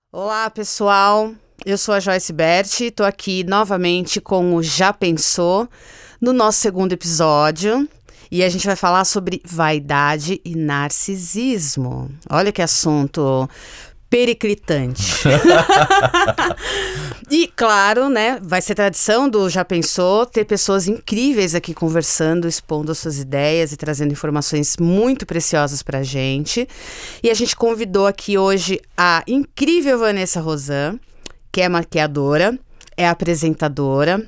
Olá, pessoal. Eu sou a Joyce Berti, estou aqui novamente com o Já Pensou, no nosso segundo episódio, e a gente vai falar sobre vaidade e narcisismo. Olha que assunto periclitante. E, claro, né, vai ser tradição do Já Pensou ter pessoas incríveis aqui conversando, expondo as suas ideias e trazendo informações muito preciosas pra gente. E a gente convidou aqui hoje a incrível Vanessa Rosan, que é maquiadora, é apresentadora,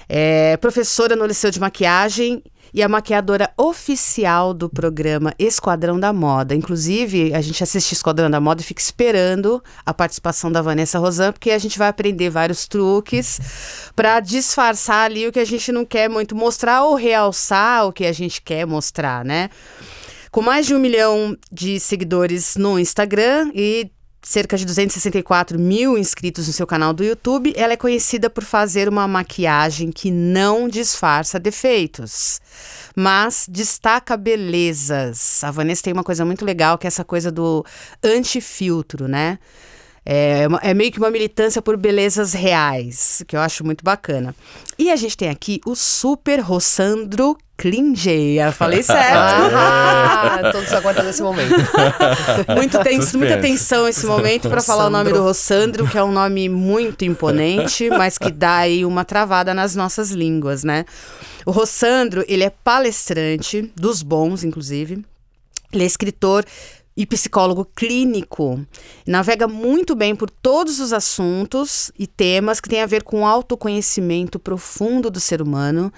é professora no Liceu de Maquiagem e a maquiadora oficial do programa Esquadrão da Moda. Inclusive, a gente assiste Esquadrão da Moda e fica esperando a participação da Vanessa Rosan, porque a gente vai aprender vários truques para disfarçar ali o que a gente não quer muito mostrar ou realçar o que a gente quer mostrar, né? Com mais de 1 milhão de seguidores no Instagram e cerca de 264 mil inscritos no seu canal do YouTube, ela é conhecida por fazer uma maquiagem que não disfarça defeitos, mas destaca belezas. A Vanessa tem uma coisa muito legal, que é essa coisa do anti-filtro, né? É meio que uma militância por belezas reais, que eu acho muito bacana. E a gente tem aqui o super Rossandro Klinger. Falei certo. Todos aguardam nesse momento. Muita atenção esse momento para falar o nome do Rossandro, que é um nome muito imponente, mas que dá aí uma travada nas nossas línguas, né? O Rossandro, ele é palestrante, dos bons, inclusive. Ele é escritor e psicólogo clínico, navega muito bem por todos os assuntos e temas que têm a ver com o autoconhecimento profundo do ser humano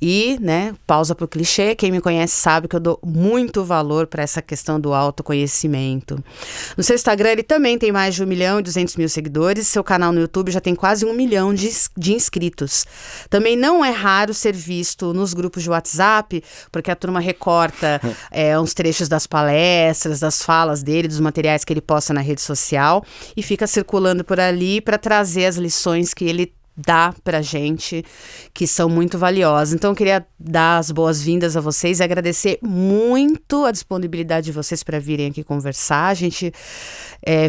e, né, pausa pro clichê, quem me conhece sabe que eu dou muito valor para essa questão do autoconhecimento. No seu Instagram ele também tem mais de 1 milhão e 200 mil seguidores, seu canal no YouTube já tem quase 1 milhão de inscritos. Também não é raro ser visto nos grupos de WhatsApp, porque a turma recorta uns trechos das palestras, das falas dele, dos materiais que ele posta na rede social e fica circulando por ali para trazer as lições que ele dá pra gente, que são muito valiosas. Então eu queria dar as boas-vindas a vocês e agradecer muito a disponibilidade de vocês para virem aqui conversar. A gente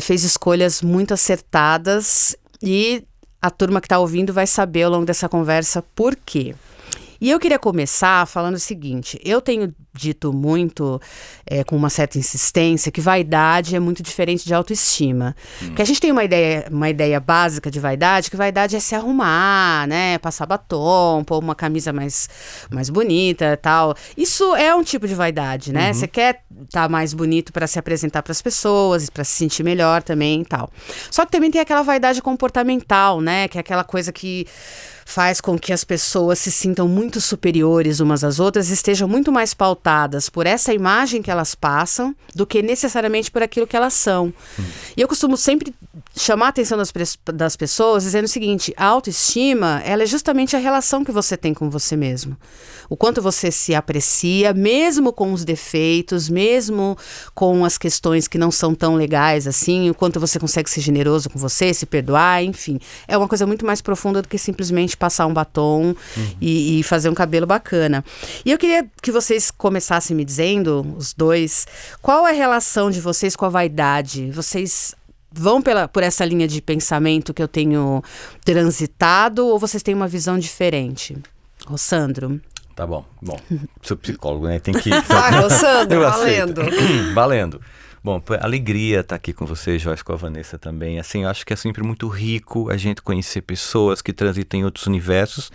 fez escolhas muito acertadas e a turma que está ouvindo vai saber ao longo dessa conversa por quê. E eu queria começar falando o seguinte, eu tenho dito muito, com uma certa insistência, que vaidade é muito diferente de autoestima. Porque a gente tem uma ideia básica de vaidade, que vaidade é se arrumar, né, passar batom, pôr uma camisa mais bonita e tal. Isso é um tipo de vaidade, né? Você quer estar mais bonito para se apresentar para as pessoas, para se sentir melhor também e tal. Só que também tem aquela vaidade comportamental, né, que é aquela coisa que faz com que as pessoas se sintam muito superiores umas às outras e estejam muito mais pautadas por essa imagem que elas passam do que necessariamente por aquilo que elas são. E eu costumo sempre chamar a atenção das pessoas dizendo o seguinte, a autoestima, ela é justamente a relação que você tem com você mesmo. O quanto você se aprecia, mesmo com os defeitos, mesmo com as questões que não são tão legais assim, o quanto você consegue ser generoso com você, se perdoar, enfim. É uma coisa muito mais profunda do que simplesmente passar um batom e fazer um cabelo bacana. E eu queria que vocês começassem me dizendo, os dois, qual é a relação de vocês com a vaidade? Vocês vão por essa linha de pensamento que eu tenho transitado ou vocês têm uma visão diferente? Rossandro. Tá bom. Bom, sou psicólogo, né? Tem que... Vai, Rossandro, valendo. Valendo. Bom, alegria estar aqui com você, Joyce, com a Vanessa também. Assim, eu acho que é sempre muito rico a gente conhecer pessoas que transitam em outros universos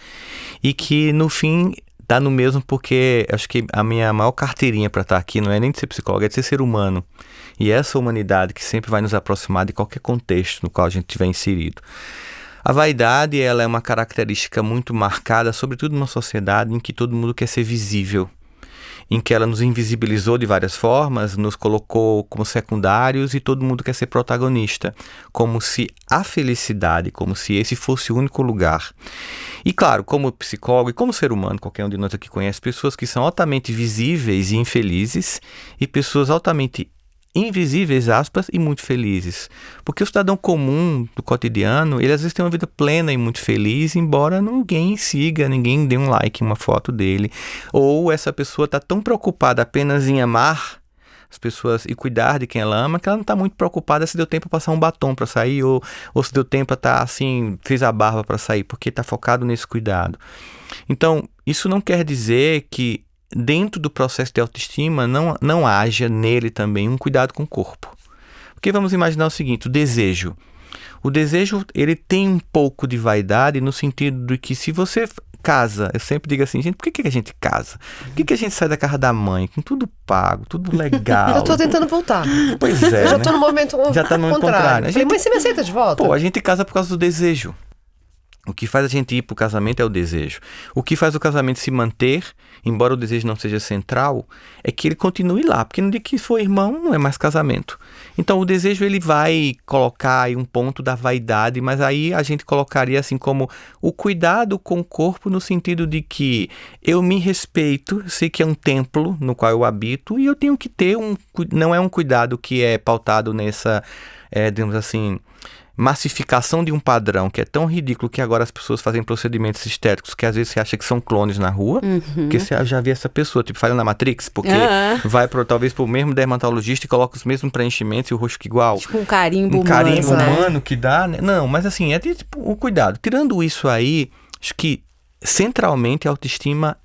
e que, no fim, dá no mesmo porque acho que a minha maior carteirinha para estar aqui não é nem de ser psicólogo, é de ser ser humano. E essa humanidade que sempre vai nos aproximar de qualquer contexto no qual a gente estiver inserido. A vaidade, ela é uma característica muito marcada, sobretudo numa sociedade em que todo mundo quer ser visível, em que ela nos invisibilizou de várias formas, nos colocou como secundários e todo mundo quer ser protagonista, como se a felicidade, como se esse fosse o único lugar. E claro, como psicólogo e como ser humano, qualquer um de nós aqui conhece pessoas que são altamente visíveis e infelizes e pessoas altamente invisíveis, aspas, e muito felizes. Porque o cidadão comum do cotidiano, ele às vezes tem uma vida plena e muito feliz, embora ninguém siga, ninguém dê um like em uma foto dele. Ou essa pessoa está tão preocupada apenas em amar as pessoas e cuidar de quem ela ama, que ela não está muito preocupada se deu tempo para passar um batom para sair ou se deu tempo para estar assim, fez a barba para sair, porque está focado nesse cuidado. Então, isso não quer dizer que dentro do processo de autoestima não haja nele também um cuidado com o corpo. Porque vamos imaginar o seguinte, o desejo. O desejo, ele tem um pouco de vaidade no sentido de que se você casa, eu sempre digo assim, gente, por que a gente casa? Por que a gente sai da casa da mãe com tudo pago, tudo legal? Eu tô tentando voltar. Pois é, eu já tô no movimento já tá no contrário. Falei, mãe, você me aceita de volta? Pô, a gente casa por causa do desejo. O que faz a gente ir para o casamento é o desejo. O que faz o casamento se manter, embora o desejo não seja central, é que ele continue lá. Porque no dia que for irmão, não é mais casamento. Então, o desejo ele vai colocar aí um ponto da vaidade, mas aí a gente colocaria assim como o cuidado com o corpo no sentido de que eu me respeito, sei que é um templo no qual eu habito e eu tenho que ter não é um cuidado que é pautado nessa, digamos assim, massificação de um padrão que é tão ridículo que agora as pessoas fazem procedimentos estéticos que às vezes você acha que são clones na rua, porque você já vê essa pessoa, tipo, falha na Matrix, porque vai talvez pro mesmo dermatologista e coloca os mesmos preenchimentos e o rosto igual. Tipo um carimbo humano. Um carimbo humano que dá, né? Não, mas assim, é tipo o cuidado. Tirando isso aí, acho que centralmente a autoestima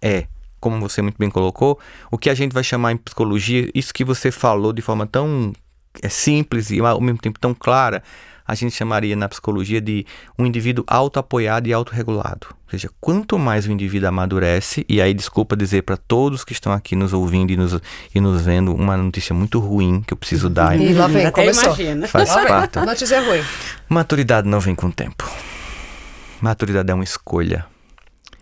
como você muito bem colocou, o que a gente vai chamar em psicologia, isso que você falou de forma tão simples e ao mesmo tempo tão clara, a gente chamaria na psicologia de um indivíduo autoapoiado e autorregulado. Ou seja, quanto mais o indivíduo amadurece, e aí desculpa dizer para todos que estão aqui nos ouvindo e nos vendo uma notícia muito ruim que eu preciso dar. E lá vem, até começou. Imagina. Faz parte. Notícia ruim. Maturidade não vem com o tempo. Maturidade é uma escolha.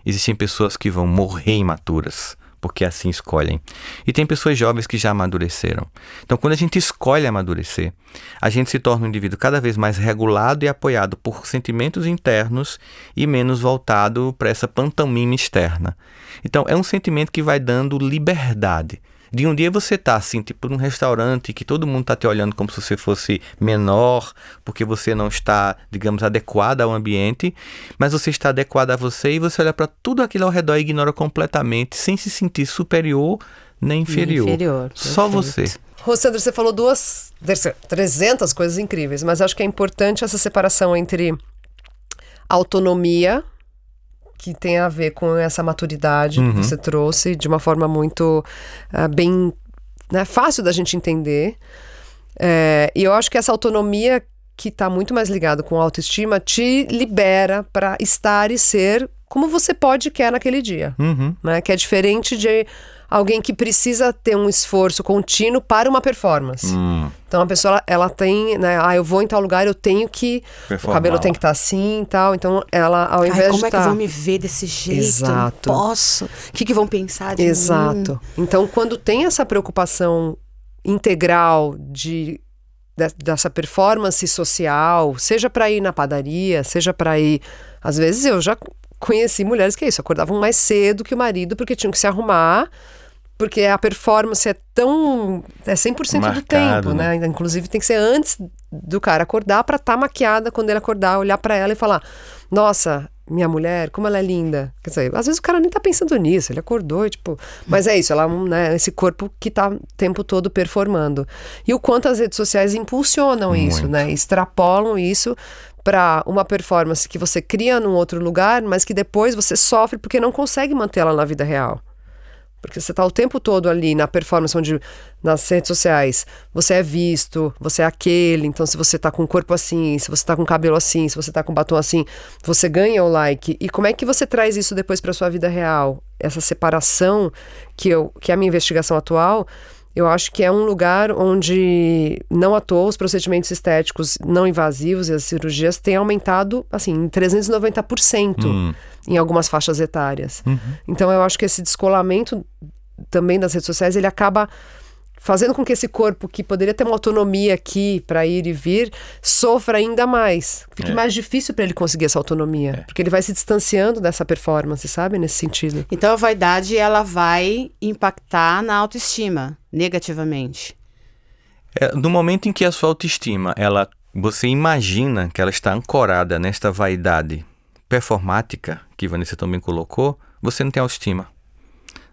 Existem pessoas que vão morrer imaturas, porque assim escolhem. E tem pessoas jovens que já amadureceram. Então, quando a gente escolhe amadurecer, a gente se torna um indivíduo cada vez mais regulado e apoiado por sentimentos internos e menos voltado para essa pantomima externa. Então, é um sentimento que vai dando liberdade. De um dia você tá assim, tipo num restaurante que todo mundo tá te olhando como se você fosse menor, porque você não está, digamos, adequado ao ambiente, mas você está adequado a você e você olha para tudo aquilo ao redor e ignora completamente, sem se sentir superior nem inferior. Só você. Rossandro, você falou 300 coisas incríveis, mas acho que é importante essa separação entre autonomia, que tem a ver com essa maturidade que você trouxe de uma forma muito bem, né, fácil da gente entender. E eu acho que essa autonomia que está muito mais ligada com a autoestima te libera para estar e ser como você pode e quer naquele dia. Né? Que é diferente de alguém que precisa ter um esforço contínuo para uma performance. Então a pessoa, ela tem, né, eu vou em tal lugar, eu tenho que, o cabelo tem que estar assim e tal, então ela, ao invés de como é que vão me ver desse jeito? Exato. Não posso. O que vão pensar de mim? Exato. Então quando tem essa preocupação integral dessa performance social, seja para ir na padaria, seja para ir, às vezes eu já conheci mulheres que acordavam mais cedo que o marido porque tinham que se arrumar, porque a performance é 100% marcado, do tempo, né? Inclusive tem que ser antes do cara acordar para estar maquiada quando ele acordar, olhar para ela e falar: nossa, minha mulher, como ela é linda. Quer dizer, às vezes o cara nem tá pensando nisso, ele acordou e tipo... Mas é isso, ela, né, esse corpo que tá o tempo todo performando. E o quanto as redes sociais impulsionam isso, né? Extrapolam isso para uma performance que você cria num outro lugar, mas que depois você sofre porque não consegue mantê-la na vida real. Porque você está o tempo todo ali na performance, onde nas redes sociais você é visto, você é aquele. Então, se você está com o corpo assim, se você está com o cabelo assim, se você está com o batom assim, você ganha o like. E como é que você traz isso depois para sua vida real? Essa separação que é a minha investigação atual, eu acho que é um lugar onde, não à toa, os procedimentos estéticos não invasivos e as cirurgias têm aumentado, assim, em 390% em algumas faixas etárias. Então, eu acho que esse descolamento também das redes sociais, ele acaba fazendo com que esse corpo, que poderia ter uma autonomia aqui para ir e vir, sofra ainda mais. Fique mais difícil para ele conseguir essa autonomia. Porque ele vai se distanciando dessa performance, sabe? Nesse sentido. Então a vaidade, ela vai impactar na autoestima, negativamente. No momento em que a sua autoestima, você imagina que ela está ancorada nesta vaidade performática, que Vanessa também colocou, você não tem autoestima.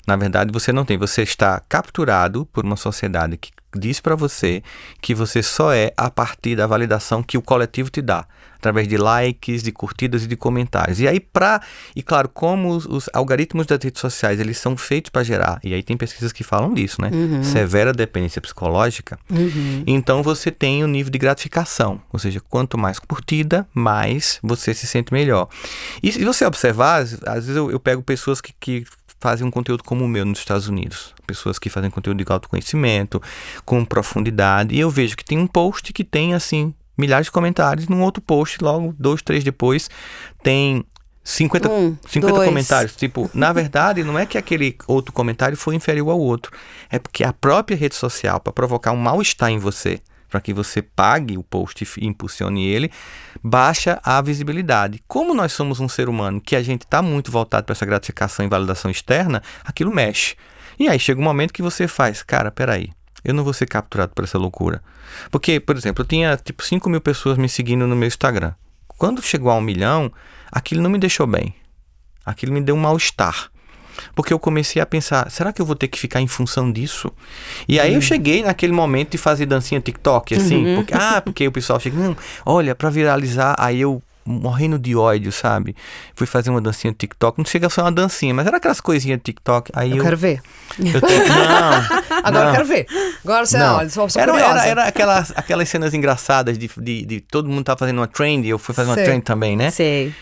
Na verdade, você não tem. Você está capturado por uma sociedade que diz para você que você só é a partir da validação que o coletivo te dá, através de likes, de curtidas e de comentários. E aí, claro, como os algoritmos das redes sociais, eles são feitos para gerar, e aí tem pesquisas que falam disso, né? Severa dependência psicológica. Então, você tem um nível de gratificação, ou seja, quanto mais curtida, mais você se sente melhor. E se você observar, às vezes eu pego pessoas que fazem um conteúdo como o meu nos Estados Unidos. Pessoas que fazem conteúdo de autoconhecimento, com profundidade. E eu vejo que tem um post que tem, assim, milhares de comentários. Num outro post, logo 2, 3 depois, tem 50 comentários. Tipo, na verdade, não é que aquele outro comentário foi inferior ao outro. É porque a própria rede social, para provocar um mal-estar em você, para que você pague o post e impulsione ele, baixa a visibilidade. Como nós somos um ser humano que a gente está muito voltado para essa gratificação e validação externa, aquilo mexe. E aí chega um momento que você faz, cara, peraí, eu não vou ser capturado por essa loucura. Porque, por exemplo, eu tinha tipo 5 mil pessoas me seguindo no meu Instagram. Quando chegou a 1 milhão, aquilo não me deixou bem. Aquilo me deu um mal-estar. Porque eu comecei a pensar, será que eu vou ter que ficar em função disso? E aí eu cheguei naquele momento de fazer dancinha TikTok, assim, porque o pessoal chega, não, olha, pra viralizar, aí eu morrendo de ódio, sabe? Fui fazer uma dancinha TikTok, não chega a ser uma dancinha, mas era aquelas coisinhas de TikTok, aí eu quero ver. Agora eu quero ver. Agora você olha, sou era aquelas cenas engraçadas de todo mundo tá fazendo uma trend, eu fui fazer uma trend também, né? Sei.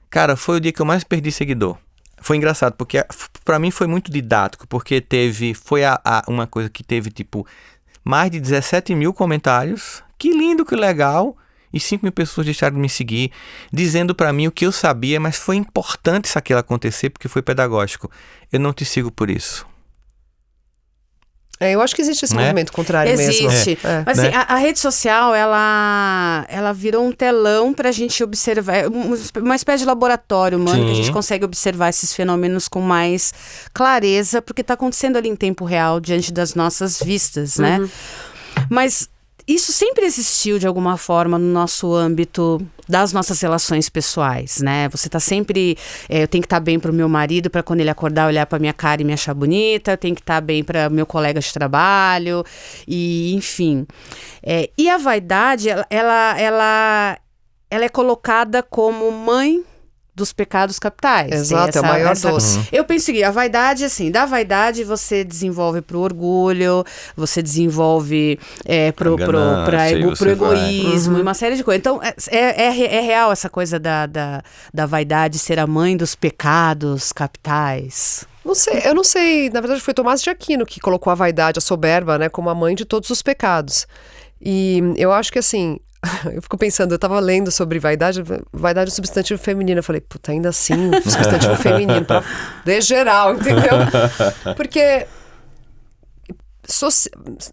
Cara, foi o dia que eu mais perdi seguidor. Foi engraçado, porque pra mim foi muito didático, porque foi uma coisa que teve, tipo, mais de 17 mil comentários. Que lindo, que legal. E 5 mil pessoas deixaram de me seguir, dizendo pra mim o que eu sabia, mas foi importante isso aquilo acontecer, porque foi pedagógico. Eu não te sigo por isso. Eu acho que existe esse movimento contrário mesmo. Existe. Mas assim, a rede social, ela virou um telão pra gente observar, uma espécie de laboratório humano, que a gente consegue observar esses fenômenos com mais clareza, porque tá acontecendo ali em tempo real, diante das nossas vistas, né? Mas isso sempre existiu de alguma forma no nosso âmbito das nossas relações pessoais, né? Você tá sempre... eu tenho que estar bem pro meu marido, para quando ele acordar, olhar pra minha cara e me achar bonita. Eu tenho que estar bem para meu colega de trabalho. E, enfim. E a vaidade, ela é colocada como mãe dos pecados capitais. Exato, é o maior doce. Eu penso que a vaidade, assim, da vaidade você desenvolve pro orgulho, você desenvolve pro egoísmo, e uma série de coisas. Então, é real essa coisa da vaidade ser a mãe dos pecados capitais? Eu não sei, na verdade foi Tomás de Aquino que colocou a vaidade, a soberba, né, como a mãe de todos os pecados. E eu acho que assim, eu fico pensando, eu tava lendo sobre vaidade é um substantivo feminino. Eu falei, puta, ainda assim, substantivo feminino, de geral, entendeu? Porque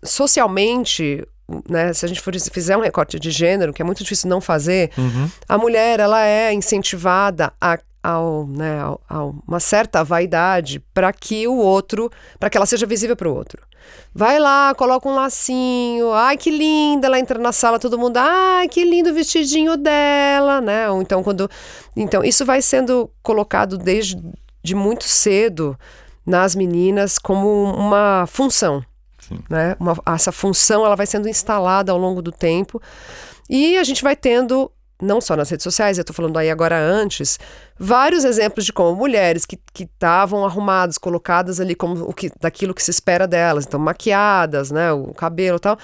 socialmente, né, se a gente fizer um recorte de gênero, que é muito difícil não fazer, a mulher, ela é incentivada a uma certa vaidade para que ela seja visível para o outro. Vai lá, coloca um lacinho, ai que linda, ela entra na sala, todo mundo, ai que lindo o vestidinho dela, né? Ou então isso vai sendo colocado desde muito cedo nas meninas como uma função, né? Essa função ela vai sendo instalada ao longo do tempo e a gente vai tendo, não só nas redes sociais, eu estou falando aí agora antes, vários exemplos de como mulheres que estavam arrumadas, colocadas ali como daquilo que se espera delas, então maquiadas, né, o cabelo e tal,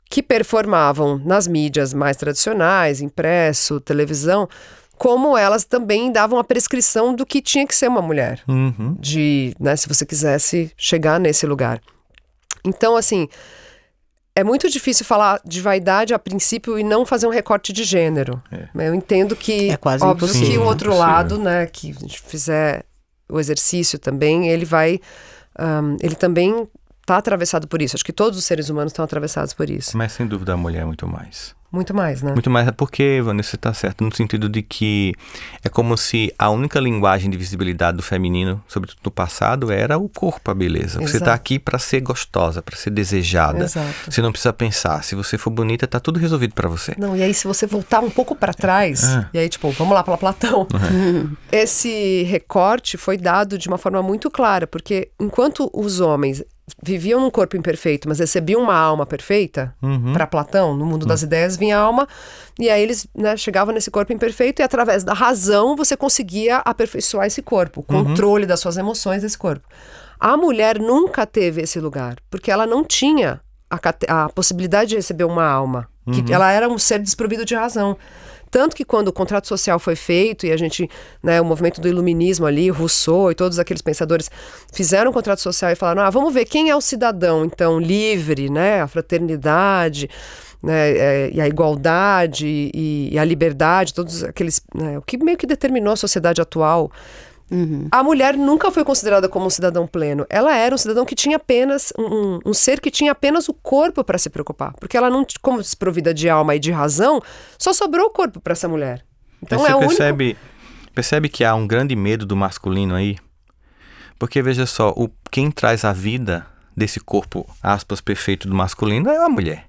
que performavam nas mídias mais tradicionais, impresso, televisão, como elas também davam a prescrição do que tinha que ser uma mulher, né, se você quisesse chegar nesse lugar. Então, assim, é muito difícil falar de vaidade a princípio e não fazer um recorte de gênero. Eu entendo que, óbvio que o outro lado, né, que a gente fizer o exercício também, ele também está atravessado por isso. Acho que todos os seres humanos estão atravessados por isso. Mas sem dúvida a mulher é muito mais. Muito mais, né? Muito mais é porque, Vanessa, você está certo, no sentido de que é como se a única linguagem de visibilidade do feminino, sobretudo no passado, era o corpo, a beleza. Exato. Você está aqui para ser gostosa, para ser desejada. Exato. Você não precisa pensar. Se você for bonita, tá tudo resolvido para você. Não, e aí se você voltar um pouco para trás, e aí tipo, vamos lá para Platão. Esse recorte foi dado de uma forma muito clara, porque enquanto os homens viviam num corpo imperfeito, mas recebiam uma alma perfeita, para Platão, no mundo das ideias vinha a alma, e aí eles, né, chegavam nesse corpo imperfeito e através da razão você conseguia aperfeiçoar esse corpo, o controle das suas emoções desse corpo. A mulher nunca teve esse lugar, porque ela não tinha a possibilidade de receber uma alma, que ela era um ser desprovido de razão. Tanto que quando o contrato social foi feito e a gente, né, o movimento do iluminismo ali, Rousseau e todos aqueles pensadores fizeram um contrato social e falaram, vamos ver quem é o cidadão, então, livre, né, a fraternidade, né, e a igualdade e a liberdade, todos aqueles, né, o que meio que determinou a sociedade atual. A mulher nunca foi considerada como um cidadão pleno. Ela era um cidadão que tinha apenas um ser que tinha apenas o corpo para se preocupar, porque ela não, como desprovida de alma e de razão, só sobrou o corpo para essa mulher. Então você percebe que há um grande medo do masculino aí, porque veja só, quem traz a vida desse corpo, aspas, perfeito do masculino é a mulher.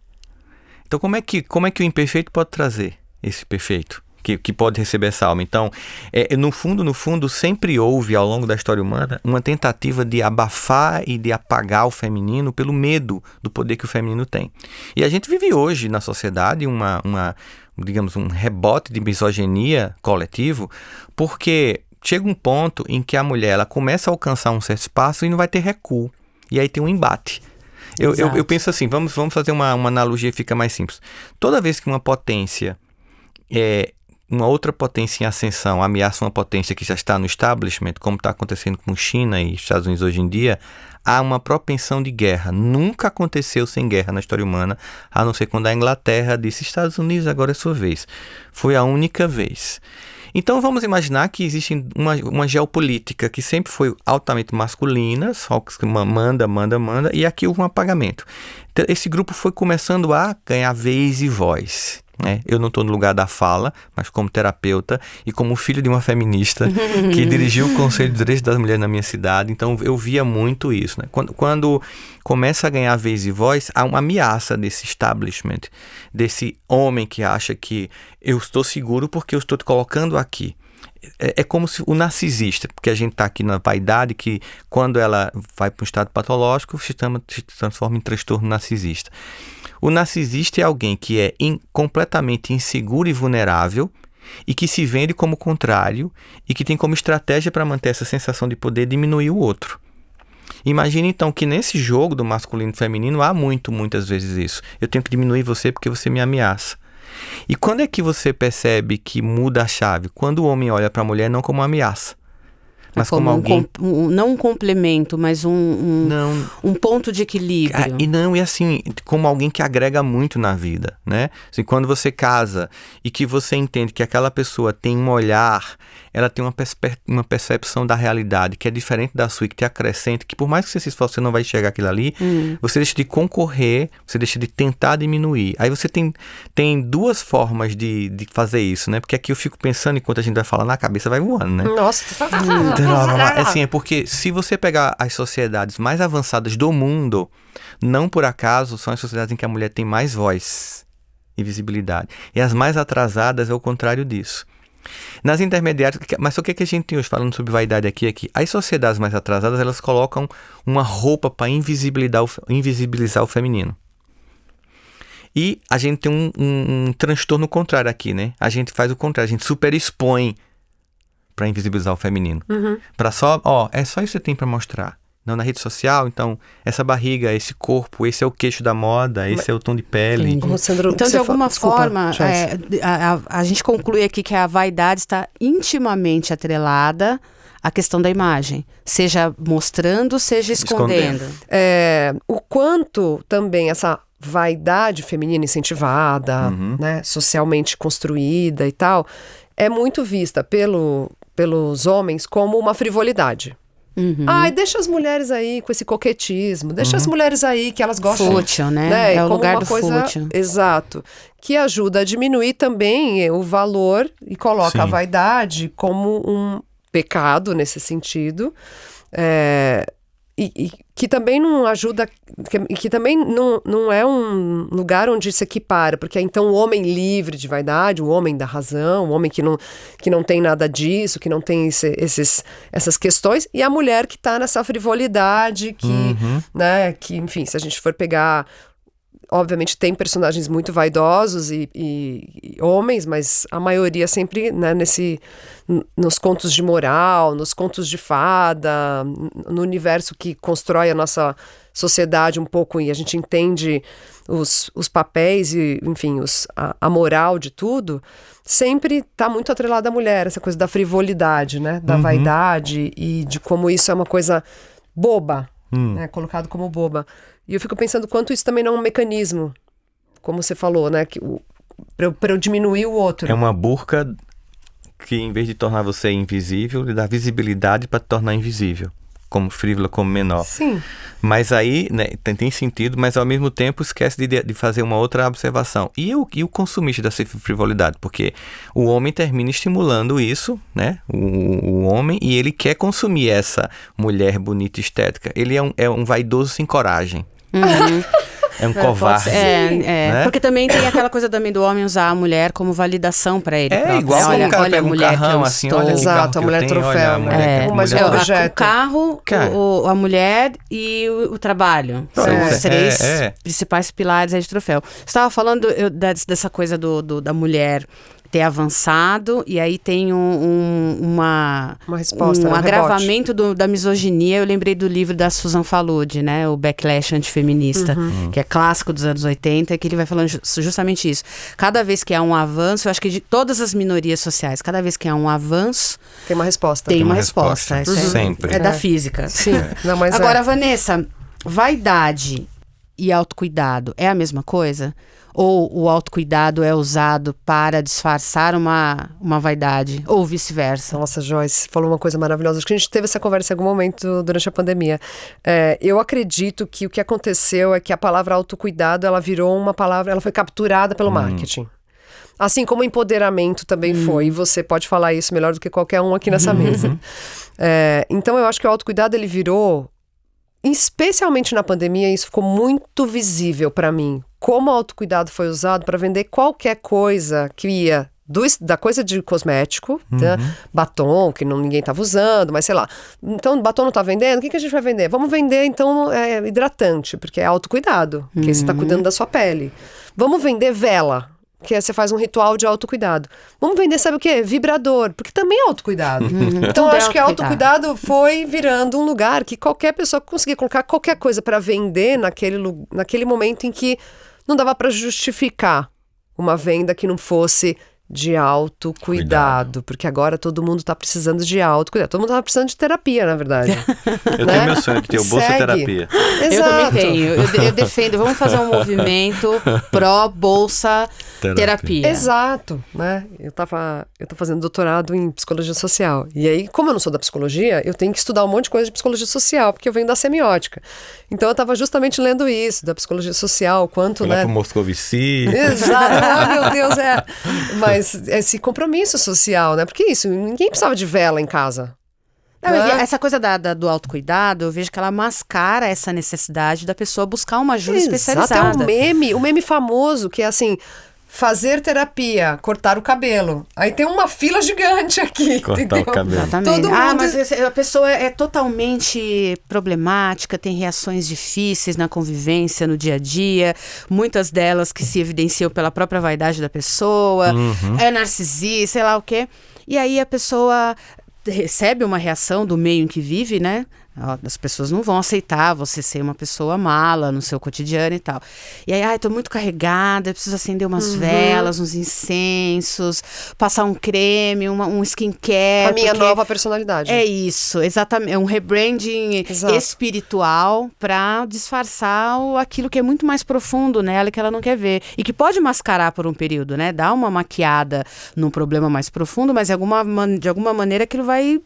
Então como é que o imperfeito pode trazer esse perfeito? Que pode receber essa alma. Então, no fundo, sempre houve, ao longo da história humana, uma tentativa de abafar e de apagar o feminino pelo medo do poder que o feminino tem. E a gente vive hoje na sociedade digamos, um rebote de misoginia coletivo, porque chega um ponto em que a mulher ela começa a alcançar um certo espaço e não vai ter recuo. E aí tem um embate. Eu penso assim, vamos fazer uma analogia que fica mais simples. Toda vez que uma potência uma outra potência em ascensão ameaça uma potência que já está no establishment, como está acontecendo com China e Estados Unidos hoje em dia, há uma propensão de guerra. Nunca aconteceu sem guerra na história humana, a não ser quando a Inglaterra disse Estados Unidos, agora é sua vez. Foi a única vez. Então vamos imaginar que existe uma geopolítica que sempre foi altamente masculina, só que manda, e aqui houve um apagamento. Então, esse grupo foi começando a ganhar vez e voz. Eu não estou no lugar da fala, mas como terapeuta e como filho de uma feminista que dirigiu o Conselho de Direitos das Mulheres na minha cidade, então eu via muito isso. Né? Quando começa a ganhar vez e voz, há uma ameaça desse establishment, desse homem que acha que eu estou seguro porque eu estou te colocando aqui. É como se o narcisista, porque a gente está aqui na vaidade, que quando ela vai para um estado patológico, se transforma em transtorno narcisista. O narcisista é alguém que é completamente inseguro e vulnerável e que se vende como contrário e que tem como estratégia para manter essa sensação de poder diminuir o outro. Imagine então que nesse jogo do masculino e feminino há muitas vezes isso. Eu tenho que diminuir você porque você me ameaça. E quando é que você percebe que muda a chave? Quando o homem olha para a mulher não como uma ameaça, mas como alguém... não um complemento, mas um ponto de equilíbrio. E assim, como alguém que agrega muito na vida, né? Assim, quando você casa e que você entende que aquela pessoa tem um olhar, ela tem uma percepção da realidade que é diferente da sua e que te acrescenta, que por mais que você se esforce, você não vai enxergar aquilo ali, você deixa de concorrer, você deixa de tentar diminuir. Aí você tem duas formas de fazer isso, né? Porque aqui eu fico pensando, enquanto a gente vai falando, a cabeça vai voando, né? Nossa, assim, é porque se você pegar as sociedades mais avançadas do mundo, não por acaso são as sociedades em que a mulher tem mais voz e visibilidade. E as mais atrasadas é o contrário disso. Nas intermediárias, mas o que a gente tem hoje falando sobre vaidade aqui? As sociedades mais atrasadas, elas colocam uma roupa para invisibilizar o feminino. E a gente tem um transtorno contrário aqui, né? A gente faz o contrário, a gente superexpõe para invisibilizar o feminino. Para só, é só isso que você tem para mostrar. Não na rede social, então, essa barriga, esse corpo, esse é o queixo da moda, esse é o tom de pele. Sandro, então, de alguma forma, a gente conclui aqui que a vaidade está intimamente atrelada à questão da imagem. Seja mostrando, seja escondendo. O quanto também essa vaidade feminina incentivada, né, socialmente construída e tal, é muito vista pelos homens como uma frivolidade. Ai, deixa as mulheres aí com esse coquetismo, deixa as mulheres aí que elas gostam. Fútil, né? É o lugar do fútil. Exato. Que ajuda a diminuir também o valor e coloca a vaidade como um pecado nesse sentido. E que também não ajuda, que também não é um lugar onde se equipara, porque então o homem livre de vaidade, o homem da razão, o homem que não tem nada disso, que não tem essas questões, e a mulher que está nessa frivolidade, né, que, enfim, se a gente for pegar... Obviamente tem personagens muito vaidosos e homens, mas a maioria sempre, né, nos contos de moral, nos contos de fada, no universo que constrói a nossa sociedade um pouco e a gente entende os papéis e, enfim, a moral de tudo, sempre está muito atrelada à mulher, essa coisa da frivolidade, né, da vaidade e de como isso é uma coisa boba, né, colocado como boba. E eu fico pensando quanto isso também não é um mecanismo, como você falou, né? Para eu diminuir o outro. É uma burca que, em vez de tornar você invisível, lhe dá visibilidade para te tornar invisível. Como frívola, como menor. Sim. Mas aí, né, tem sentido, mas ao mesmo tempo esquece de fazer uma outra observação. E o consumista dessa frivolidade? Porque o homem termina estimulando isso, né? O homem, e ele quer consumir essa mulher bonita e estética. Ele é um vaidoso sem coragem. É um covarde. Né? Porque também tem aquela coisa também do homem usar a mulher como validação pra ele. Igual olha, o cara olha pega a mulher carrão, que eu assim, estou. olha Exato, a mulher troféu, né? Mas é o carro, a mulher e o trabalho. São os três principais pilares aí de troféu. Você estava falando dessa coisa da mulher ter avançado, e aí tem uma resposta, um agravamento da misoginia. Eu lembrei do livro da Susan Faludi, né, o Backlash Antifeminista, que é clássico dos anos 80, que ele vai falando justamente isso. Cada vez que há um avanço, eu acho que de todas as minorias sociais, cada vez que há um avanço... Tem uma resposta. Tem uma resposta. Sempre. É da física. Sim. Não, mas agora, Vanessa, vaidade e autocuidado é a mesma coisa? Ou o autocuidado é usado para disfarçar uma vaidade? Ou vice-versa? Nossa, Joyce, falou uma coisa maravilhosa. Acho que a gente teve essa conversa em algum momento durante a pandemia. Eu acredito que o que aconteceu é que a palavra autocuidado, ela virou uma palavra, ela foi capturada pelo marketing. Assim como o empoderamento também foi. E você pode falar isso melhor do que qualquer um aqui nessa mesa. Então eu acho que o autocuidado, ele virou... Especialmente na pandemia, isso ficou muito visível para mim. Como o autocuidado foi usado para vender qualquer coisa que ia da coisa de cosmético, né? Batom, que ninguém estava usando, mas sei lá. Então, batom não está vendendo, o que a gente vai vender? Vamos vender, então, hidratante, porque é autocuidado, porque você está cuidando da sua pele. Vamos vender vela, que você faz um ritual de autocuidado. Vamos vender, sabe o quê? Vibrador, porque também é autocuidado. Então, eu acho que autocuidado foi virando um lugar que qualquer pessoa conseguia colocar qualquer coisa para vender naquele momento em que não dava para justificar uma venda que não fosse de autocuidado, porque agora todo mundo está precisando de autocuidado. Todo mundo está precisando de terapia, na verdade. Eu tenho meu sonho de ter o Bolsa Terapia. Exato. Eu também tenho. Eu defendo. Vamos fazer um movimento pró-Bolsa Terapia. Exato. Né? Eu tô fazendo doutorado em psicologia social. E aí, como eu não sou da psicologia, eu tenho que estudar um monte de coisa de psicologia social, porque eu venho da semiótica. Então, eu estava justamente lendo isso, da psicologia social, quanto, né? Lá pro Moscovici. Exato. Meu Deus, Mas esse compromisso social, né? Porque isso, ninguém precisava de vela em casa. Não, essa coisa do autocuidado, eu vejo que ela mascara essa necessidade da pessoa buscar uma ajuda especializada. Até o meme famoso, que é assim... Fazer terapia, cortar o cabelo. Aí tem uma fila gigante aqui. Cortar entendeu? o cabelo. Exatamente. Mas a pessoa é totalmente problemática, tem reações difíceis na convivência, no dia a dia. Muitas delas que se evidenciam pela própria vaidade da pessoa. É narcisista, sei lá o quê. E aí a pessoa recebe uma reação do meio em que vive, né? As pessoas não vão aceitar você ser uma pessoa mala no seu cotidiano e tal. E aí, tô muito carregada, preciso acender umas velas, uns incensos, passar um creme, um skincare. A minha nova personalidade. É isso, exatamente. É um rebranding espiritual para disfarçar aquilo que é muito mais profundo nela e que ela não quer ver. E que pode mascarar por um período, né? Dar uma maquiada num problema mais profundo, mas de alguma maneira aquilo vai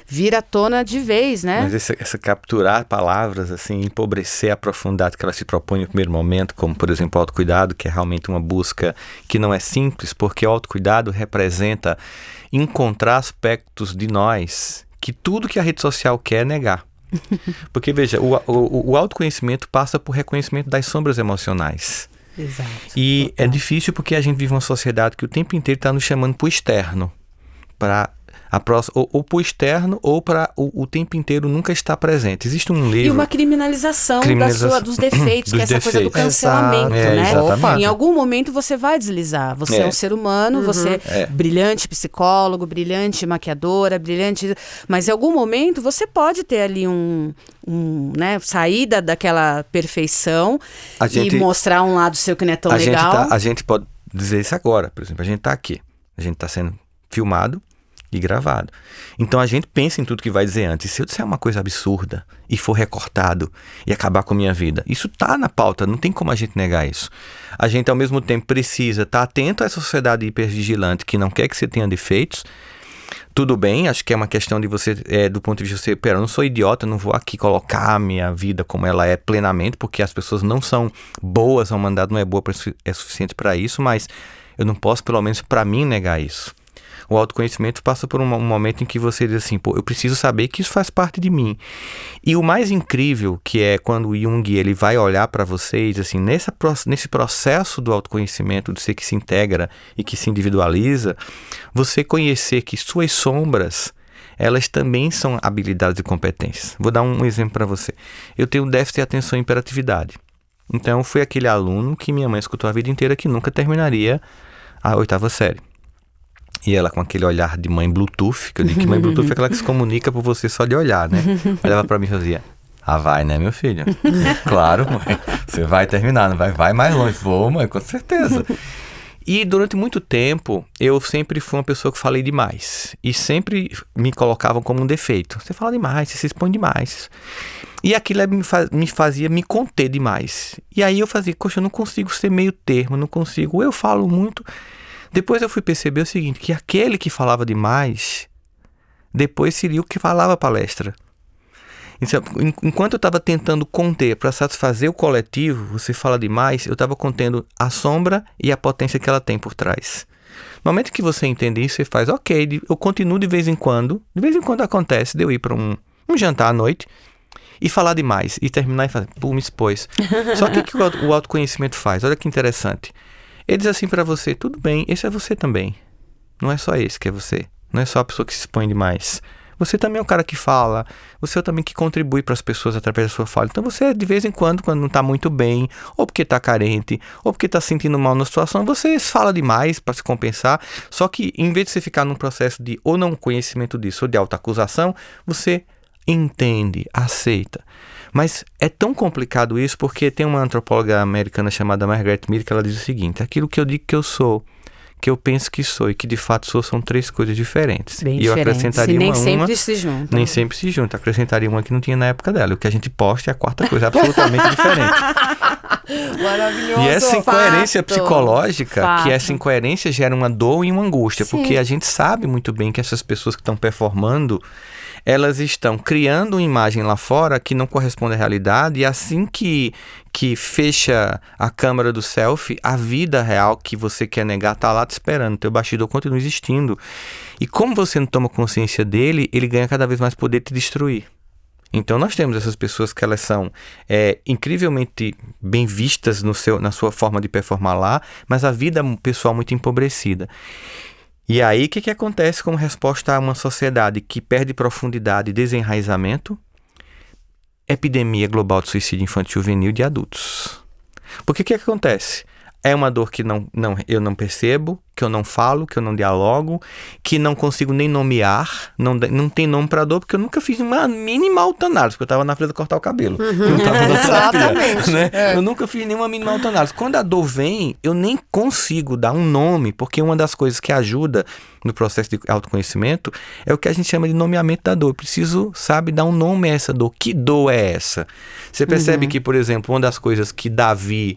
vira à tona de vez, né? Mas essa capturar palavras, assim, empobrecer a profundidade que ela se propõe no primeiro momento, como, por exemplo, o autocuidado, que é realmente uma busca que não é simples, porque o autocuidado representa encontrar aspectos de nós que tudo que a rede social quer é negar. Porque, veja, o autoconhecimento passa por reconhecimento das sombras emocionais. Exato. E é difícil porque a gente vive uma sociedade que o tempo inteiro está nos chamando para o externo. Ou para o externo, ou para o tempo inteiro nunca estar presente. Existe um livro... E uma criminalização dos defeitos, que é essa coisa do cancelamento, né? Exatamente. Em algum momento você vai deslizar. Você é um ser humano, você é brilhante psicólogo, brilhante maquiadora, brilhante... Mas em algum momento você pode ter ali né, saída daquela perfeição e mostrar um lado seu que não é tão legal. A gente pode dizer isso agora, por exemplo. A gente está aqui. A gente está sendo filmado e gravado. Então a gente pensa em tudo que vai dizer antes. Se eu disser uma coisa absurda e for recortado e acabar com a minha vida, isso tá na pauta, não tem como a gente negar isso. A gente ao mesmo tempo precisa estar atento a essa sociedade hipervigilante que não quer que você tenha defeitos. Tudo bem, acho que é uma questão de você, do ponto de vista, eu não sou idiota, não vou aqui colocar a minha vida como ela é plenamente, porque as pessoas não são boas, a humanidade não é boa, é suficiente para isso, mas eu não posso, pelo menos para mim, negar isso. O autoconhecimento passa por um momento em que você diz assim, pô, eu preciso saber que isso faz parte de mim. E o mais incrível que é quando o Jung ele vai olhar para vocês, assim, nesse processo do autoconhecimento, de ser que se integra e que se individualiza, você conhecer que suas sombras, elas também são habilidades e competências. Vou dar um exemplo para você. Eu tenho déficit de atenção e hiperatividade. Então, eu fui aquele aluno que minha mãe escutou a vida inteira que nunca terminaria a 8ª série. E ela com aquele olhar de mãe Bluetooth, que eu digo que mãe Bluetooth é aquela que se comunica por você só de olhar, né? Olhava pra mim e fazia, vai, né, meu filho? Claro, mãe, você vai terminar, não vai mais longe. Vou, mãe, com certeza. E durante muito tempo, eu sempre fui uma pessoa que falei demais. E sempre me colocavam como um defeito. Você fala demais, você se expõe demais. E aquilo me fazia me conter demais. E aí eu fazia, eu não consigo ser meio termo, não consigo. Eu falo muito... Depois eu fui perceber o seguinte, que aquele que falava demais, depois seria o que falava a palestra. Então, enquanto eu estava tentando conter para satisfazer o coletivo, você fala demais, eu estava contendo a sombra e a potência que ela tem por trás. No momento que você entende isso, você faz, ok, eu continuo de vez em quando acontece de eu ir para um jantar à noite e falar demais, e terminar e fazer, me expôs. Só que o que o autoconhecimento faz? Olha que interessante. Ele diz assim pra você, tudo bem, esse é você também. Não é só esse que é você. Não é só a pessoa que se expõe demais. Você também é um cara que fala. Você é também que contribui para as pessoas através da sua fala. Então você, de vez em quando não está muito bem, ou porque está carente, ou porque está se sentindo mal na situação, você fala demais para se compensar. Só que, em vez de você ficar num processo de ou não conhecimento disso, ou de autoacusação, você entende, aceita. Mas é tão complicado isso porque tem uma antropóloga americana chamada Margaret Mead que ela diz o seguinte, aquilo que eu digo que eu sou, que eu penso que sou e que de fato sou são 3 coisas diferentes. Bem e eu acrescentaria nem sempre se juntam. Nem sempre se juntam. Acrescentaria uma que não tinha na época dela. O que a gente posta é a 4ª coisa absolutamente diferente. Maravilhoso. E essa incoerência psicológica, que essa incoerência gera uma dor e uma angústia, porque a gente sabe muito bem que essas pessoas que estão performando, elas estão criando uma imagem lá fora que não corresponde à realidade, e assim que fecha a câmera do selfie, a vida real que você quer negar está lá te esperando, teu bastidor continua existindo. E como você não toma consciência dele, ele ganha cada vez mais poder de te destruir. Então nós temos essas pessoas que elas são incrivelmente bem vistas na sua forma de performar lá, mas a vida pessoal muito empobrecida. E aí, o que acontece como resposta a uma sociedade que perde profundidade e desenraizamento? Epidemia global de suicídio infantil juvenil de adultos. Porque o que acontece? É uma dor que eu não percebo, que eu não falo, que eu não dialogo, que não consigo nem nomear, não tem nome para dor, porque eu nunca fiz uma mínima autoanálise, porque eu estava na fila de cortar o cabelo. Não tava na terapia, né? Eu nunca fiz nenhuma mínima autoanálise. Quando a dor vem, eu nem consigo dar um nome, porque uma das coisas que ajuda no processo de autoconhecimento é o que a gente chama de nomeamento da dor. Eu preciso, dar um nome a essa dor. Que dor é essa? Você percebe que, por exemplo, uma das coisas que Davi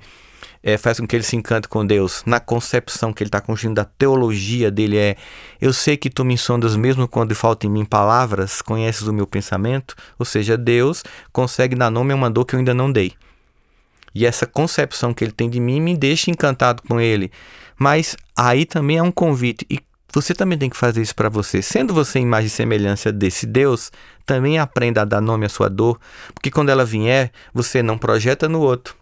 faz com que ele se encante com Deus, na concepção que ele está construindo da teologia dele eu sei que tu me sondas mesmo quando falta em mim palavras, conheces o meu pensamento, ou seja, Deus consegue dar nome a uma dor que eu ainda não dei. E essa concepção que ele tem de mim me deixa encantado com ele. Mas aí também é um convite. E você também tem que fazer isso para você. Sendo você imagem e semelhança desse Deus, também aprenda a dar nome à sua dor. Porque quando ela vier, você não projeta no outro.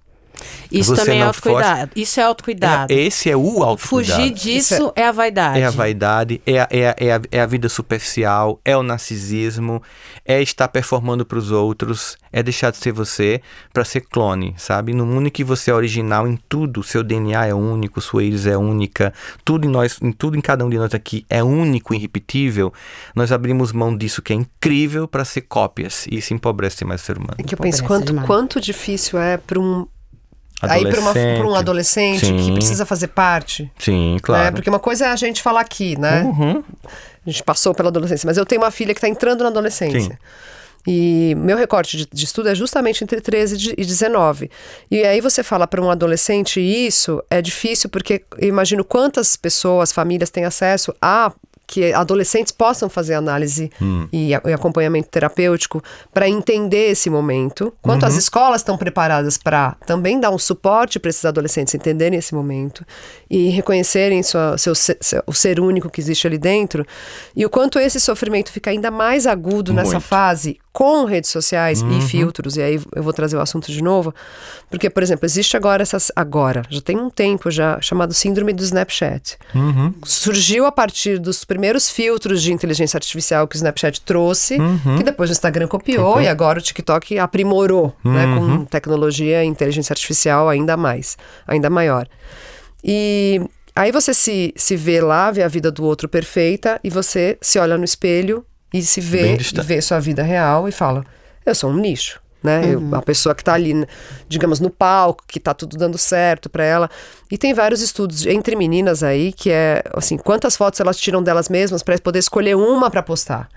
Isso você também é não autocuidado. Isso é autocuidado. Esse é o autocuidado. Fugir disso é a vaidade. É a vaidade, é a vida superficial, é o narcisismo, é estar performando para os outros, é deixar de ser você para ser clone, sabe? No mundo em que você é original em tudo, seu DNA é único, sua íris é única, tudo em cada um de nós aqui é único, irrepetível, nós abrimos mão disso que é incrível para ser cópias, e isso empobrece mais o ser humano. É que eu penso quanto difícil é para um adolescente Sim. que precisa fazer parte. Sim, claro. Né? Porque uma coisa é a gente falar aqui, né? A gente passou pela adolescência, mas eu tenho uma filha que está entrando na adolescência. Sim. E meu recorte de estudo é justamente entre 13 e 19. E aí você fala para um adolescente isso, é difícil porque eu imagino quantas pessoas, famílias têm acesso a que adolescentes possam fazer análise e acompanhamento terapêutico para entender esse momento. Quanto as escolas estão preparadas para também dar um suporte para esses adolescentes entenderem esse momento e reconhecerem o ser único que existe ali dentro. E o quanto esse sofrimento fica ainda mais agudo nessa fase com redes sociais e filtros. E aí eu vou trazer o assunto de novo. Porque, por exemplo, existe agora já tem um tempo já, chamado síndrome do Snapchat. Surgiu a partir dos primeiros filtros de inteligência artificial que o Snapchat trouxe, que depois o Instagram copiou e agora o TikTok aprimorou, né, com tecnologia e inteligência artificial ainda maior. E aí você se vê lá, vê a vida do outro perfeita e você se olha no espelho e se vê, vê sua vida real e fala, eu sou um lixo. Né? A pessoa que está ali, digamos, no palco, que está tudo dando certo para ela. E tem vários estudos entre meninas aí, que é, assim, quantas fotos elas tiram delas mesmas para poder escolher uma para postar.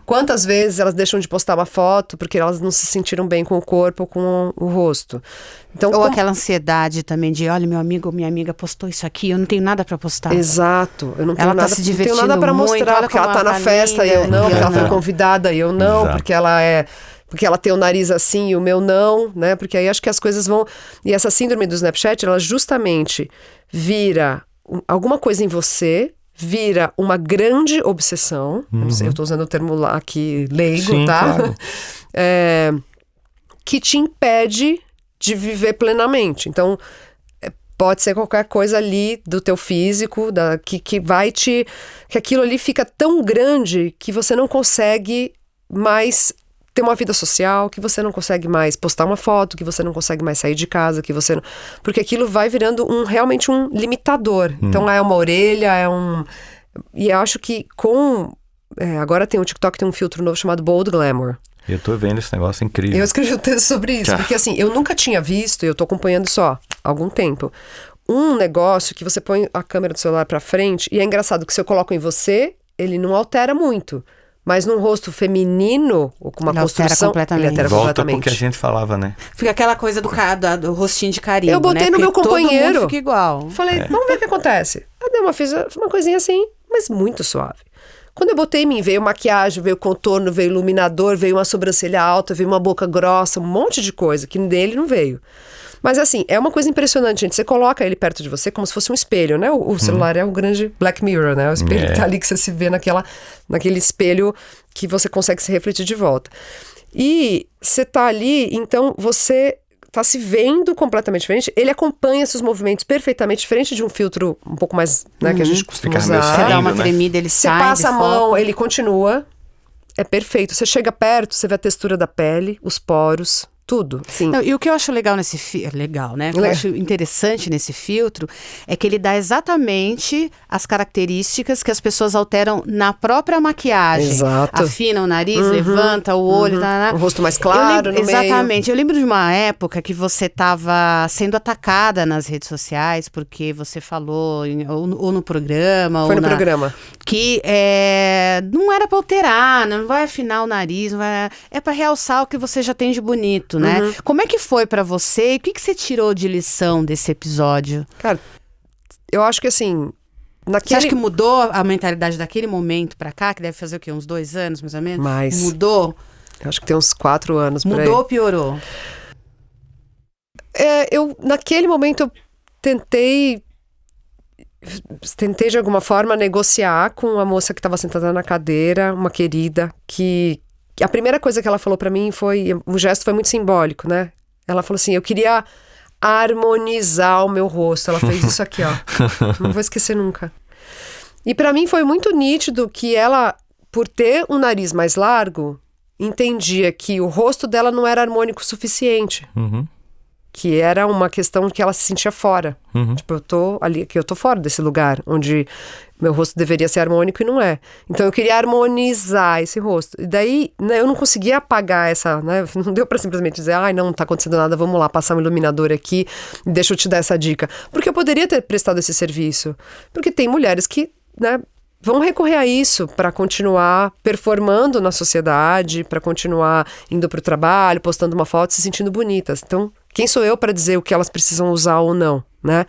Quantas vezes elas deixam de postar uma foto porque elas não se sentiram bem com o corpo ou com o rosto. Então, ou aquela ansiedade também de, olha, meu amigo ou minha amiga postou isso aqui, eu não tenho nada para postar. Exato. Eu não tenho ela nada, tá se divertindo não tenho nada para mostrar, muito, porque ela tá na festa e eu não, porque ela foi convidada e eu não, porque ela tem o nariz assim e o meu não, né? Porque aí acho que as coisas vão... E essa síndrome do Snapchat, ela justamente vira alguma coisa em você, vira uma grande obsessão. Eu não sei, eu tô usando o termo lá aqui leigo, sim, tá? Claro. Que te impede de viver plenamente. Então, pode ser qualquer coisa ali do teu físico, que vai que aquilo ali fica tão grande que você não consegue mais ter uma vida social, que você não consegue mais postar uma foto, que você não consegue mais sair de casa, que você não... Porque aquilo vai virando realmente um limitador. Então é uma orelha, E eu acho que agora tem o TikTok, tem um filtro novo chamado Bold Glamour. Eu tô vendo esse negócio incrível. Eu escrevi um texto sobre isso, porque assim, eu nunca tinha visto, e eu tô acompanhando isso há algum tempo, um negócio que você põe a câmera do celular pra frente, e é engraçado que se eu coloco em você, ele não altera muito. Mas num rosto feminino, ou com uma construção, ele altera Volta completamente. porque a gente falava, né? Fica aquela coisa do rostinho de carimbo, eu botei né? no meu companheiro. Todo mundo fica igual. Falei, vamos ver o que acontece. Eu fiz uma coisinha assim, mas muito suave. Quando eu botei em mim, veio maquiagem, veio contorno, veio iluminador, veio uma sobrancelha alta, veio uma boca grossa, um monte de coisa que nele não veio. Mas assim, é uma coisa impressionante, gente. Você coloca ele perto de você como se fosse um espelho, né? O celular é um grande Black Mirror, né? O espelho que tá ali que você se vê naquele espelho que você consegue se refletir de volta. E você tá ali, então você tá se vendo completamente diferente. Ele acompanha seus movimentos perfeitamente, diferente de um filtro um pouco mais, né, que a gente costuma usar. Você dá uma tremida, ele sai. Você passa a mão, ele continua. É perfeito. Você chega perto, você vê a textura da pele, os poros. Tudo, sim. Não, e o que eu acho legal nesse legal, né? O que eu acho interessante nesse filtro é que ele dá exatamente as características que as pessoas alteram na própria maquiagem. Exato. Afina o nariz, levanta o olho. O rosto mais claro no meio. Exatamente. Eu lembro de uma época que você estava sendo atacada nas redes sociais porque você falou, ou no programa. Foi no programa. Que não era para alterar, não vai afinar o nariz, é para realçar o que você já tem de bonito. rosto, né? Como é que foi pra você? E o que você tirou de lição desse episódio? Cara, eu acho que assim... Você acha que mudou a mentalidade daquele momento pra cá? Que deve fazer o quê? Uns 2 anos, mais ou menos? Mais. Mudou? Eu acho que tem uns 4 anos por aí. Mudou ou piorou? Naquele momento eu tentei de alguma forma negociar com a moça que estava sentada na cadeira, uma querida, que a primeira coisa que ela falou pra mim o gesto foi muito simbólico, né? Ela falou assim, eu queria harmonizar o meu rosto. Ela fez isso aqui, ó. Não vou esquecer nunca. E pra mim foi muito nítido que ela, por ter um nariz mais largo, entendia que o rosto dela não era harmônico o suficiente. Que era uma questão que ela se sentia fora. Tipo, eu tô ali, aqui eu tô fora desse lugar, onde meu rosto deveria ser harmônico e não é. Então eu queria harmonizar esse rosto. E daí, né, eu não conseguia apagar essa, né, não deu pra simplesmente dizer, ai, não tá acontecendo nada, vamos lá, passar um iluminador aqui, deixa eu te dar essa dica. Porque eu poderia ter prestado esse serviço. Porque tem mulheres que, né, vão recorrer a isso para continuar performando na sociedade, para continuar indo pro trabalho, postando uma foto, se sentindo bonitas. Então, quem sou eu para dizer o que elas precisam usar ou não, né?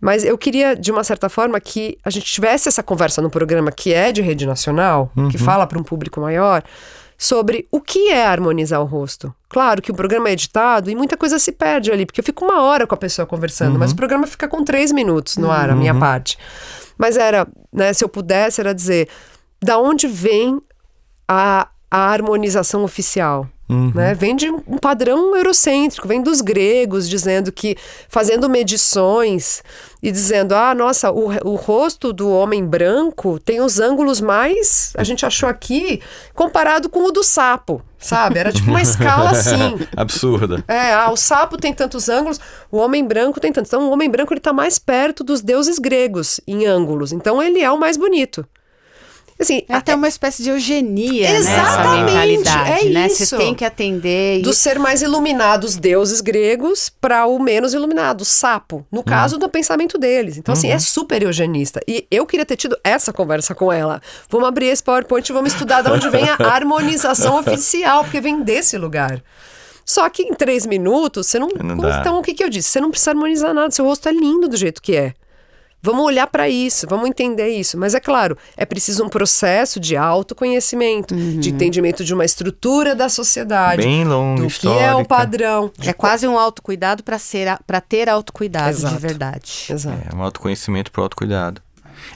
Mas eu queria, de uma certa forma, que a gente tivesse essa conversa no programa que é de rede nacional, que fala para um público maior, sobre o que é harmonizar o rosto. Claro que o programa é editado e muita coisa se perde ali, porque eu fico 1 hora com a pessoa conversando, mas o programa fica com 3 minutos no ar, a minha parte. Mas era, né, se eu pudesse, era dizer, da onde vem a harmonização oficial? Né? Vem de um padrão eurocêntrico, vem dos gregos, dizendo que, fazendo medições e dizendo, nossa, o rosto do homem branco tem os ângulos mais, a gente achou aqui, comparado com o do sapo, sabe? Era tipo uma escala assim. Absurda. O sapo tem tantos ângulos, o homem branco tem tantos. Então o homem branco ele tá mais perto dos deuses gregos em ângulos, então ele é o mais bonito. Assim, é até uma espécie de eugenia, exatamente, né? Essa mentalidade, né? Isso. Você tem que atender... Do ser mais iluminado, os deuses gregos, para o menos iluminado, o sapo. No caso do pensamento deles. Então, assim, é super eugenista. E eu queria ter tido essa conversa com ela. Vamos abrir esse PowerPoint e vamos estudar de onde vem a harmonização oficial, porque vem desse lugar. Só que em 3 minutos, você não então, o que eu disse? Você não precisa harmonizar nada, seu rosto é lindo do jeito que é. Vamos olhar para isso, vamos entender isso. Mas é claro, é preciso um processo de autoconhecimento, de entendimento de uma estrutura da sociedade. Bem longo, do histórica. Que é o padrão. É quase um autocuidado para ter autocuidado. Exato. De verdade. Exato. É um autoconhecimento para o autocuidado.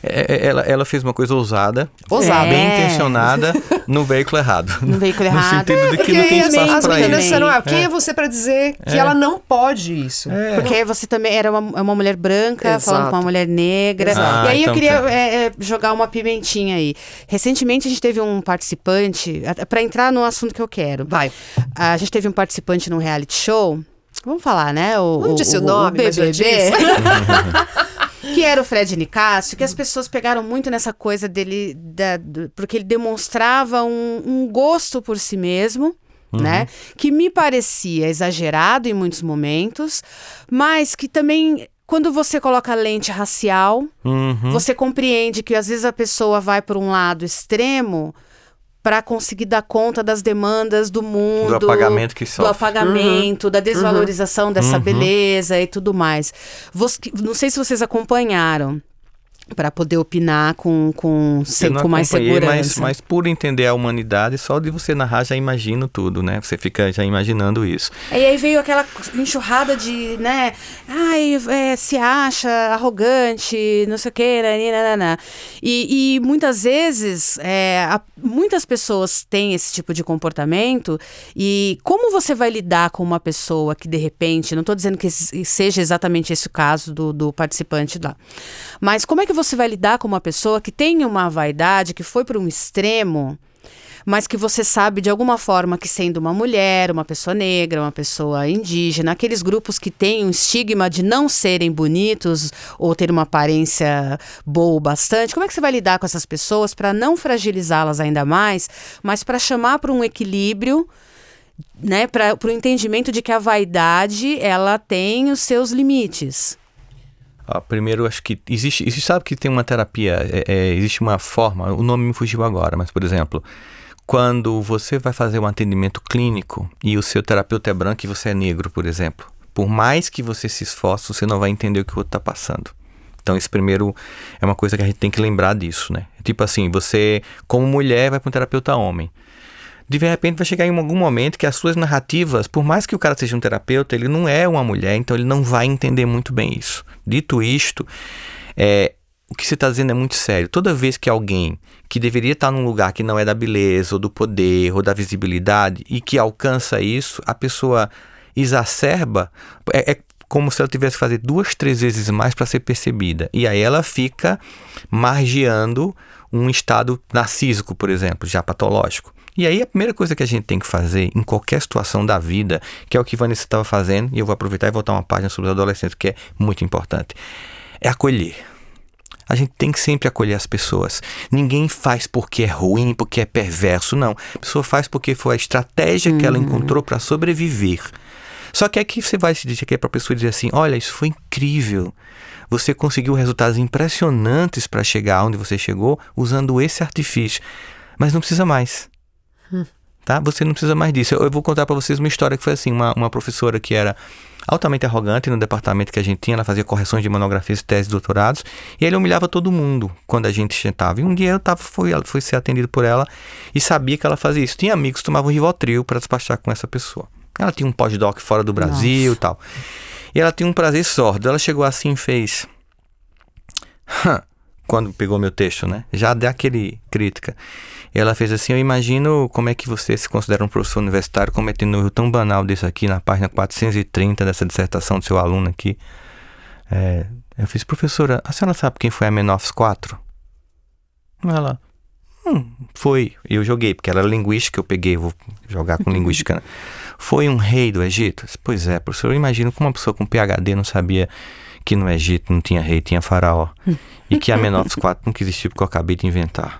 Ela fez uma coisa ousada, bem intencionada, no veículo errado. No veículo errado. No sentido de que não tem espaço para isso. Quem é você para dizer que ela não pode isso? Porque você também era uma mulher branca, Exato. falando com uma mulher negra. E aí então eu queria jogar uma pimentinha aí. Recentemente a gente teve um participante, para entrar no assunto que eu quero. Vai. A gente teve um participante num reality show. Vamos falar, né? Não disse o nome, mas já disse. Que era o Fred Nicásio, que as pessoas pegaram muito nessa coisa dele, porque ele demonstrava um gosto por si mesmo, né? Que me parecia exagerado em muitos momentos, mas que também, quando você coloca a lente racial, você compreende que às vezes a pessoa vai por um lado extremo para conseguir dar conta das demandas do mundo. Do apagamento que sofre. Do apagamento, da desvalorização dessa beleza e tudo mais. Não sei se vocês acompanharam, para poder opinar com mais segurança. Mas por entender a humanidade, só de você narrar já imagino tudo, né? Você fica já imaginando isso. E aí veio aquela enxurrada de, né? Se acha arrogante, não sei o quê, nananana. E muitas vezes, muitas pessoas têm esse tipo de comportamento. E como você vai lidar com uma pessoa que, de repente, não estou dizendo que seja exatamente esse o caso do participante lá, mas como é que você vai lidar com uma pessoa que tem uma vaidade, que foi para um extremo, mas que você sabe de alguma forma que, sendo uma mulher, uma pessoa negra, uma pessoa indígena, aqueles grupos que têm um estigma de não serem bonitos ou ter uma aparência boa bastante, como é que você vai lidar com essas pessoas para não fragilizá-las ainda mais, mas para chamar para um equilíbrio, né, para o entendimento de que a vaidade, ela tem os seus limites? Primeiro, acho que existe, sabe que tem uma terapia, existe uma forma, o nome me fugiu agora, mas, por exemplo, quando você vai fazer um atendimento clínico e o seu terapeuta é branco e você é negro, por exemplo, por mais que você se esforce, você não vai entender o que o outro está passando. Então, esse primeiro é uma coisa que a gente tem que lembrar disso, né? Tipo assim, você, como mulher, vai para um terapeuta homem. De repente, vai chegar em algum momento que as suas narrativas, por mais que o cara seja um terapeuta, ele não é uma mulher, então ele não vai entender muito bem isso. Dito isto, o que você está dizendo é muito sério. Toda vez que alguém que deveria estar num lugar que não é da beleza, ou do poder, ou da visibilidade, e que alcança isso, a pessoa exacerba, é como se ela tivesse que fazer 2, 3 vezes mais para ser percebida. E aí ela fica margeando um estado narcísico, por exemplo, já patológico. E aí a primeira coisa que a gente tem que fazer em qualquer situação da vida, que é o que Vanessa estava fazendo, e eu vou aproveitar e voltar uma página sobre os adolescentes, que é muito importante, é acolher. A gente tem que sempre acolher as pessoas. Ninguém faz porque é ruim, porque é perverso, não. A pessoa faz porque foi a estratégia que ela encontrou para sobreviver. Só que aqui você vai se dirigir para a pessoa e dizer assim, olha, isso foi incrível. Você conseguiu resultados impressionantes para chegar onde você chegou usando esse artifício. Mas não precisa mais. Tá? Você não precisa mais disso. Eu vou contar para vocês uma história que foi assim, uma professora que era altamente arrogante no departamento que a gente tinha, ela fazia correções de monografias, teses, doutorados, e ele humilhava todo mundo quando a gente sentava. E um dia eu fui ser atendido por ela e sabia que ela fazia isso. Tinha amigos que tomavam Rivotril para despachar com essa pessoa. Ela tinha um pós-doc fora do Brasil e tal. E ela tinha um prazer sórdido. Ela chegou assim e fez... Quando pegou meu texto, né? Já deu aquele crítica. E ela fez assim, eu imagino como é que você se considera um professor universitário cometendo um erro tão banal desse aqui na página 430 dessa dissertação do seu aluno aqui. Eu fiz, professora, a senhora sabe quem foi Amenófis IV? Ela... foi. Eu joguei, porque era linguística, eu peguei, vou jogar com linguística, né? Foi um rei do Egito? Pois é, professor, eu imagino como uma pessoa com PhD não sabia que no Egito não tinha rei, tinha faraó. E que Amenófis IV nunca existiu porque eu acabei de inventar.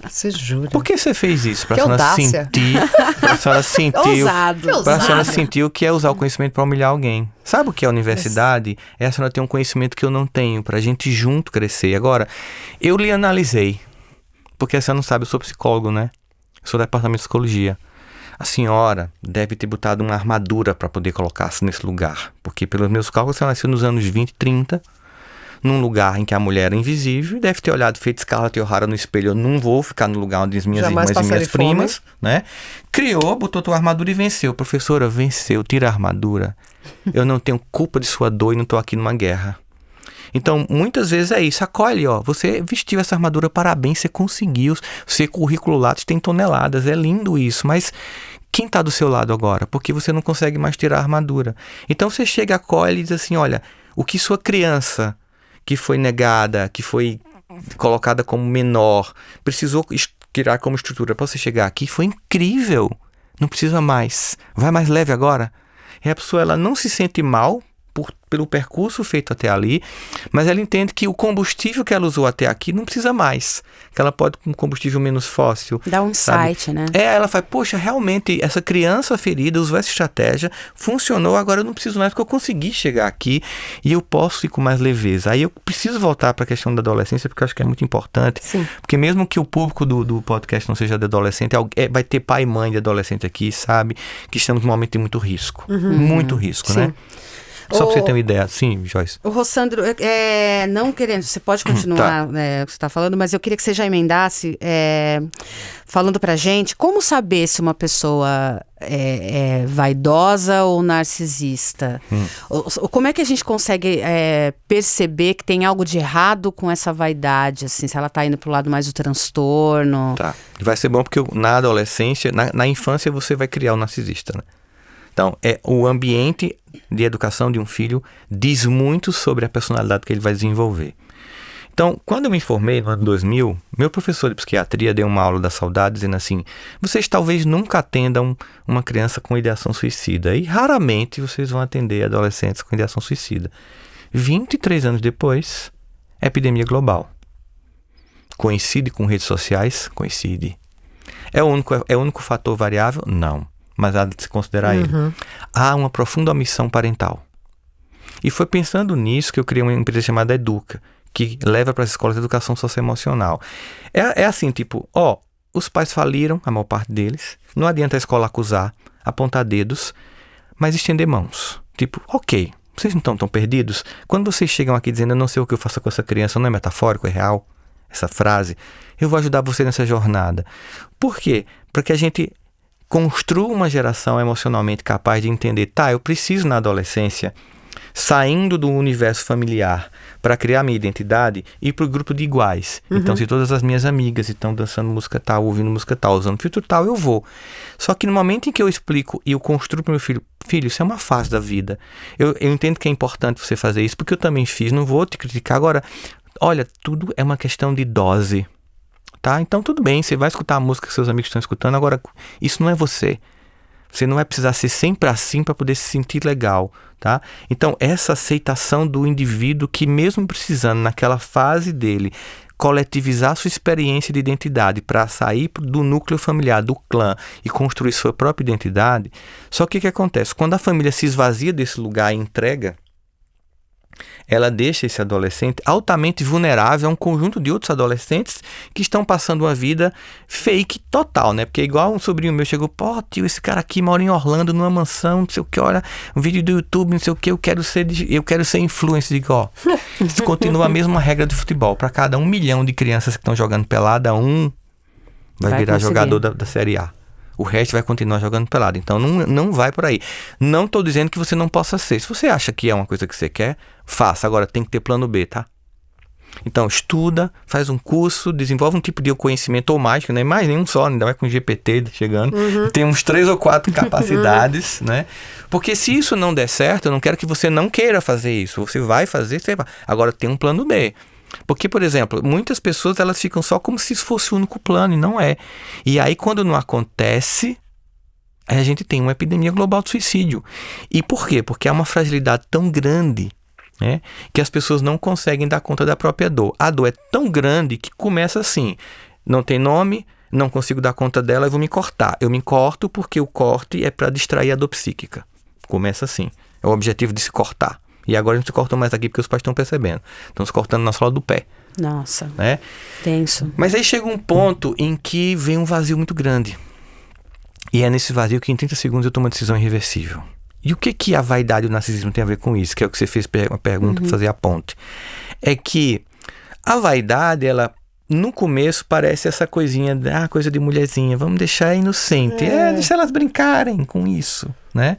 Você jura? Por que você fez isso? Pra Que senhora audácia. sentir. Pra senhora sentir. Ousado. Pra senhora sentir o que é usar o conhecimento pra humilhar alguém. Sabe o que é a universidade? É a senhora ter um conhecimento que eu não tenho, pra gente junto crescer. Agora, eu lhe analisei. Porque a senhora não sabe, eu sou psicólogo, né? Eu sou do departamento de psicologia. A senhora deve ter botado uma armadura para poder colocar-se nesse lugar. Porque, pelos meus cálculos, você nasceu nos anos 20, 30, num lugar em que a mulher era invisível, e deve ter olhado feito Scarlett O'Hara no espelho. Eu não vou ficar no lugar onde as minhas Jamais irmãs e minhas passarei fome. primas, né? Criou, botou tua armadura e venceu. Professora, venceu, tira a armadura. Eu não tenho culpa de sua dor e não estou aqui numa guerra. Então, muitas vezes é isso. Acolhe, ó. Você vestiu essa armadura, parabéns, você conseguiu. Seu currículo Lattes tem toneladas, é lindo isso. Mas quem está do seu lado agora? Porque você não consegue mais tirar a armadura. Então, você chega, acolhe e diz assim, olha, o que sua criança, que foi negada, que foi colocada como menor, precisou tirar como estrutura para você chegar aqui, foi incrível. Não precisa mais. Vai mais leve agora. E a pessoa, ela não se sente mal pelo percurso feito até ali, mas ela entende que o combustível que ela usou até aqui não precisa mais, que ela pode com combustível menos fóssil. Dá um insight, né? Ela fala, poxa, realmente essa criança ferida usou essa estratégia, funcionou, agora eu não preciso mais porque eu consegui chegar aqui e eu posso ir com mais leveza. Aí eu preciso voltar para a questão da adolescência, porque eu acho que é muito importante. Sim. Porque mesmo que o público do podcast não seja de adolescente, vai ter pai e mãe de adolescente aqui, sabe? Que estamos num momento de muito risco. Muito risco, Sim. né? Só para você ter uma ideia. Sim, Joyce. O Rossandro, não querendo, você pode continuar o que você está falando, mas eu queria que você já emendasse falando pra gente como saber se uma pessoa é vaidosa ou narcisista. Como é que a gente consegue perceber que tem algo de errado com essa vaidade, assim, se ela tá indo pro lado mais do transtorno? Tá. Vai ser bom porque na adolescência, na infância você vai criar o narcisista, né? Então, o ambiente de educação de um filho diz muito sobre a personalidade que ele vai desenvolver. Então, quando eu me formei no ano 2000, meu professor de psiquiatria deu uma aula da saudade dizendo assim, vocês talvez nunca atendam uma criança com ideação suicida e raramente vocês vão atender adolescentes com ideação suicida. 23 anos depois, epidemia global. Coincide com redes sociais? Coincide. É o único fator variável? Não. Mas há de se considerar ele. Há uma profunda omissão parental. E foi pensando nisso que eu criei uma empresa chamada Educa, que leva para as escolas de educação socioemocional. É assim, tipo, os pais faliram, a maior parte deles. Não adianta a escola acusar, apontar dedos, mas estender mãos. Tipo, ok, vocês não estão tão perdidos? Quando vocês chegam aqui dizendo, eu não sei o que eu faço com essa criança, não é metafórico, é real, essa frase, eu vou ajudar você nessa jornada. Por quê? Para que a gente construa uma geração emocionalmente capaz de entender, tá, eu preciso na adolescência, saindo do universo familiar para criar minha identidade, ir para o grupo de iguais. Então, se todas as minhas amigas estão dançando música tal, ouvindo música tal, usando filtro tal, eu vou. Só que no momento em que eu explico e eu construo para o meu filho, isso é uma fase da vida. Eu entendo que é importante você fazer isso, porque eu também fiz, não vou te criticar. Agora, olha, tudo é uma questão de dose, tá? Então, tudo bem, você vai escutar a música que seus amigos estão escutando, agora, isso não é você. Você não vai precisar ser sempre assim para poder se sentir legal, tá? Então, essa aceitação do indivíduo que, mesmo precisando, naquela fase dele, coletivizar sua experiência de identidade para sair do núcleo familiar, do clã e construir sua própria identidade. Só que o que acontece? Quando a família se esvazia desse lugar e entrega, ela deixa esse adolescente altamente vulnerável a um conjunto de outros adolescentes que estão passando uma vida fake total, né? Porque igual um sobrinho meu chegou, pô, tio, esse cara aqui mora em Orlando, numa mansão, não sei o que, olha, um vídeo do YouTube, não sei o que, eu quero ser influencer. Digo, ó, isso continua a mesma regra de futebol. Para cada 1 milhão de crianças que estão jogando pelada, um vai virar jogador da Série A. O resto vai continuar jogando pelado. Então, não vai por aí. Não estou dizendo que você não possa ser. Se você acha que é uma coisa que você quer, faça. Agora, tem que ter plano B, tá? Então, estuda, faz um curso, desenvolve um tipo de conhecimento ou mais, que não é mais nenhum só, ainda vai com GPT chegando. Tem uns 3 ou 4 capacidades, né? Porque se isso não der certo, eu não quero que você não queira fazer isso. Você vai fazer, você vai. Agora, tem um plano B. Porque, por exemplo, muitas pessoas elas ficam só como se isso fosse o único plano, e não é. E aí, quando não acontece, a gente tem uma epidemia global de suicídio. E por quê? Porque há uma fragilidade tão grande, né, que as pessoas não conseguem dar conta da própria dor. A dor é tão grande que começa assim, não tem nome, não consigo dar conta dela, eu vou me cortar. Eu me corto porque o corte é para distrair a dor psíquica. Começa assim, é o objetivo de se cortar. E agora a gente se corta mais aqui porque os pais estão percebendo. Estão se cortando na sola do pé. Nossa, né? Tenso. Mas aí chega um ponto em que vem um vazio muito grande. E é nesse vazio que em 30 segundos eu tomo uma decisão irreversível. E o que a vaidade e o narcisismo tem a ver com isso? Que é o que você fez uma pergunta para fazer a ponte. É que a vaidade, ela no começo parece essa coisinha, coisa de mulherzinha. Vamos deixar inocente. Deixa elas brincarem com isso, né?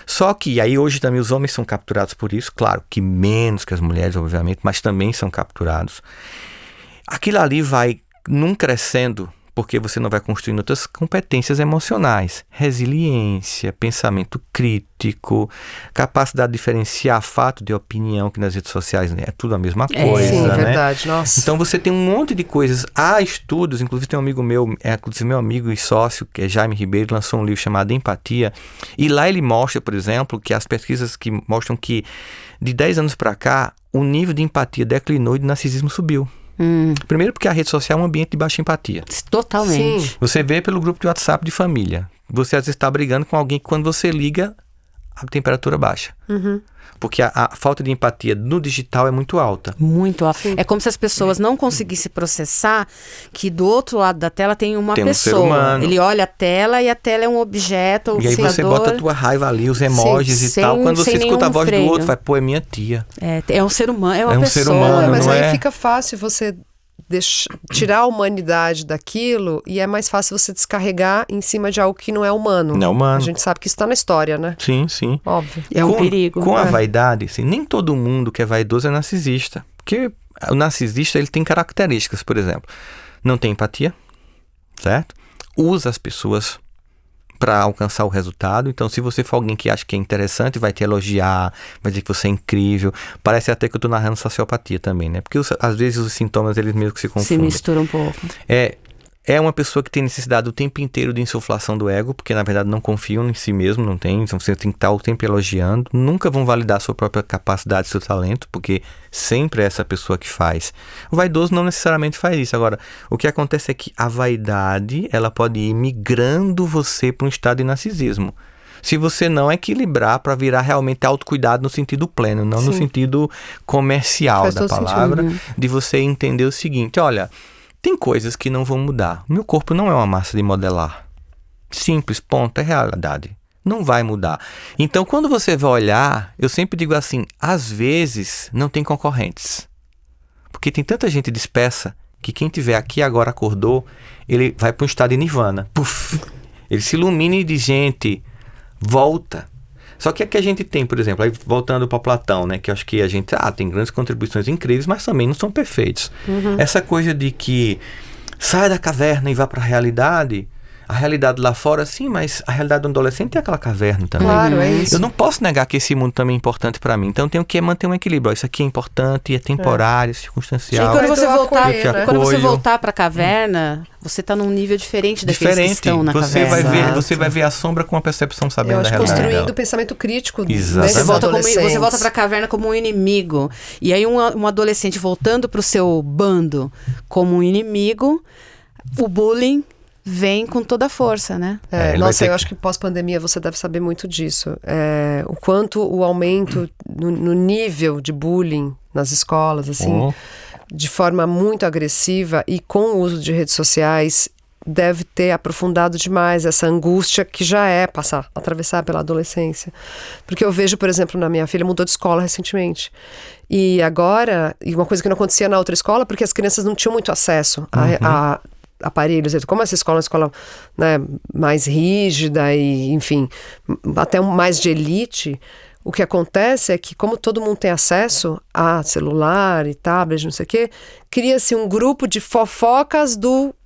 Só que aí hoje também os homens são capturados por isso, claro que menos que as mulheres, obviamente, mas também são capturados. Aquilo ali vai num crescendo, porque você não vai construindo outras competências emocionais, resiliência, pensamento crítico, capacidade de diferenciar fato de opinião, que nas redes sociais é tudo a mesma coisa, sim, né? Verdade, nossa. Então você tem um monte de coisas, há estudos, inclusive tem um amigo meu, inclusive meu amigo e sócio, que é Jaime Ribeiro, lançou um livro chamado Empatia, e lá ele mostra, por exemplo, que as pesquisas que mostram que de 10 anos para cá, o nível de empatia declinou e de narcisismo subiu. Primeiro porque a rede social é um ambiente de baixa empatia. Totalmente. Sim. Você vê pelo grupo de WhatsApp de família. Você às vezes está brigando com alguém que quando você liga, a temperatura baixa. Porque a falta de empatia no digital é muito alta. Muito alto. É como se as pessoas não conseguissem processar que do outro lado da tela tem uma Tem um pessoa. ser humano. Ele olha a tela e a tela é um objeto, E aí você bota a tua raiva ali, os emojis e tal. Quando você escuta a voz do outro, vai, pô, é minha tia. É um ser humano, é uma É um pessoa. ser humano, Mas não aí é? fica fácil você tirar a humanidade daquilo e é mais fácil você descarregar em cima de algo que não é humano. Não é humano. A gente sabe que isso tá na história, né? Sim, sim. Óbvio. É um perigo. Com a vaidade, assim, nem todo mundo que é vaidoso é narcisista. Porque o narcisista, ele tem características, por exemplo. Não tem empatia, certo? Usa as pessoas para alcançar o resultado. Então, se você for alguém que acha que é interessante, vai te elogiar, vai dizer que você é incrível. Parece até que eu tô narrando sociopatia também, né? Porque às vezes os sintomas, eles mesmo que se confundem. Se misturam um pouco. É uma pessoa que tem necessidade o tempo inteiro de insuflação do ego, porque na verdade não confiam em si mesmo, não tem. Então você tem que estar o tempo elogiando. Nunca vão validar a sua própria capacidade, seu talento, porque sempre é essa pessoa que faz. O vaidoso não necessariamente faz isso. Agora, o que acontece é que a vaidade, ela pode ir migrando você para um estado de narcisismo. Se você não equilibrar para virar realmente autocuidado no sentido pleno, não no sentido comercial da palavra, de você entender o seguinte, olha, Tem coisas que não vão mudar. Meu corpo não é uma massa de modelar. Simples, ponto, é realidade. Não vai mudar. Então, quando você vai olhar, eu sempre digo assim, às vezes não tem concorrentes. Porque tem tanta gente dispersa que quem tiver aqui agora acordou, ele vai para um estado de nirvana. Puf! Ele se ilumina e diz, gente, volta. Só que aqui a gente tem, por exemplo, aí voltando para Platão, né? Que eu acho que a gente tem grandes contribuições incríveis, mas também não são perfeitos. Essa coisa de que sai da caverna e vá para a realidade lá fora, sim, mas a realidade do adolescente é aquela caverna também. Claro, é isso. Eu não posso negar que esse mundo também é importante para mim. Então eu tenho que manter um equilíbrio. Isso aqui é importante, é temporário, circunstancial. E quando você né? voltar para a caverna, você tá num nível diferente daqueles que estão na você caverna. Você vai ver a sombra com uma percepção sabendo da realidade. Construindo o pensamento crítico. Exatamente. Você volta para a caverna como um inimigo. E aí um adolescente voltando para o seu bando como um inimigo, o bullying vem com toda a força, né? Nossa, eu acho que pós-pandemia você deve saber muito disso. O quanto o aumento no nível de bullying nas escolas, assim, de forma muito agressiva e com o uso de redes sociais, deve ter aprofundado demais essa angústia que já é atravessar pela adolescência. Porque eu vejo, por exemplo, na minha filha mudou de escola recentemente. E agora, uma coisa que não acontecia na outra escola, porque as crianças não tinham muito acesso a aparelhos, como essa escola é uma escola, né, mais rígida e, enfim, até mais de elite, o que acontece é que, como todo mundo tem acesso a celular e tablet, não sei o quê, cria-se um grupo de fofocas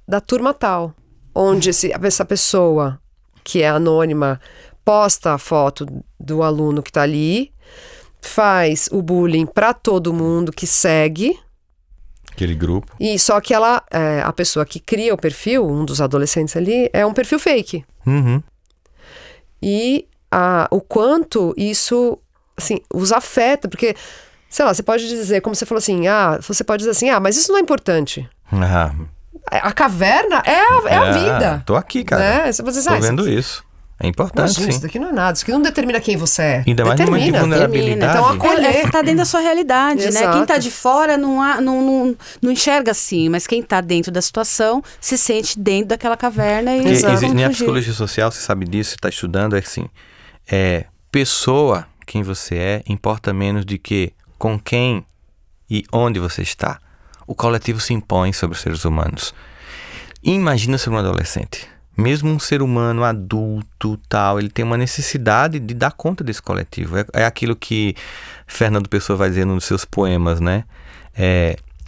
da turma tal, onde essa pessoa, que é anônima, posta a foto do aluno que está ali, faz o bullying para todo mundo que segue, aquele grupo. E só que a pessoa que cria o perfil, um dos adolescentes ali, é um perfil fake. E o quanto isso, assim, os afeta, porque, sei lá, você pode dizer, como você falou assim, você pode dizer assim, mas isso não é importante. A caverna é a vida. Tô aqui, cara. Né? Tô vendo isso. É importante, imagina, sim. Isso daqui não é nada. Isso aqui não determina quem você é. Ainda mais numa de vulnerabilidade. Então, acolher. Tá dentro da sua realidade, Exato. né? Quem tá de fora não enxerga assim, mas quem tá dentro da situação se sente dentro daquela caverna e na psicologia social, você sabe disso, você tá estudando, é assim, pessoa, quem você é, importa menos de que com quem e onde você está. O coletivo se impõe sobre os seres humanos. Imagina ser um adolescente. Mesmo um ser humano adulto, tal, ele tem uma necessidade de dar conta desse coletivo. É aquilo que Fernando Pessoa vai dizer nos seus poemas, né?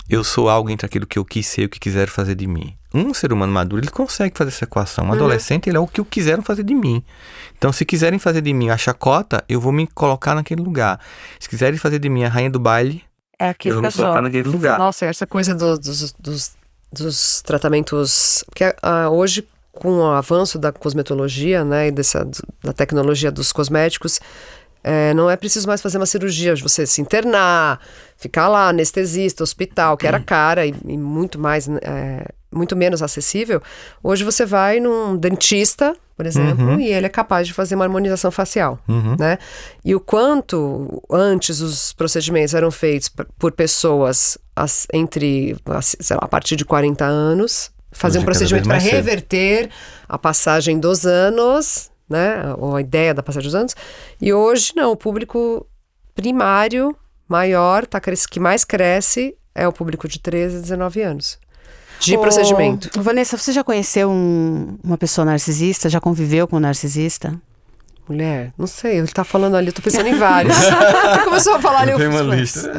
Eu sou algo entre aquilo que eu quis ser e o que quiseram fazer de mim. Um ser humano maduro, ele consegue fazer essa equação. Um adolescente, ele é o que quiseram fazer de mim. Então, se quiserem fazer de mim a chacota, eu vou me colocar naquele lugar. Se quiserem fazer de mim a rainha do baile, eu vou me colocar naquele lugar. Nossa, essa coisa dos tratamentos... Porque hoje, com o avanço da cosmetologia, né, e da tecnologia dos cosméticos, não é preciso mais fazer uma cirurgia, você se internar, ficar lá, anestesista, hospital, que era cara e muito menos acessível. Hoje você vai num dentista, por exemplo, e ele é capaz de fazer uma harmonização facial, né? E o quanto antes os procedimentos eram feitos por pessoas sei lá, a partir de 40 anos, fazer um procedimento para reverter a passagem dos anos, né? Ou a ideia da passagem dos anos. E hoje, não, o público primário, maior, que mais cresce, é o público de 13 a 19 anos. De procedimento. Vanessa, você já conheceu uma pessoa narcisista? Já conviveu com um narcisista? Mulher, não sei, ele tá falando ali, eu tô pensando em vários. Ele começou a falar ali, eu uma lista.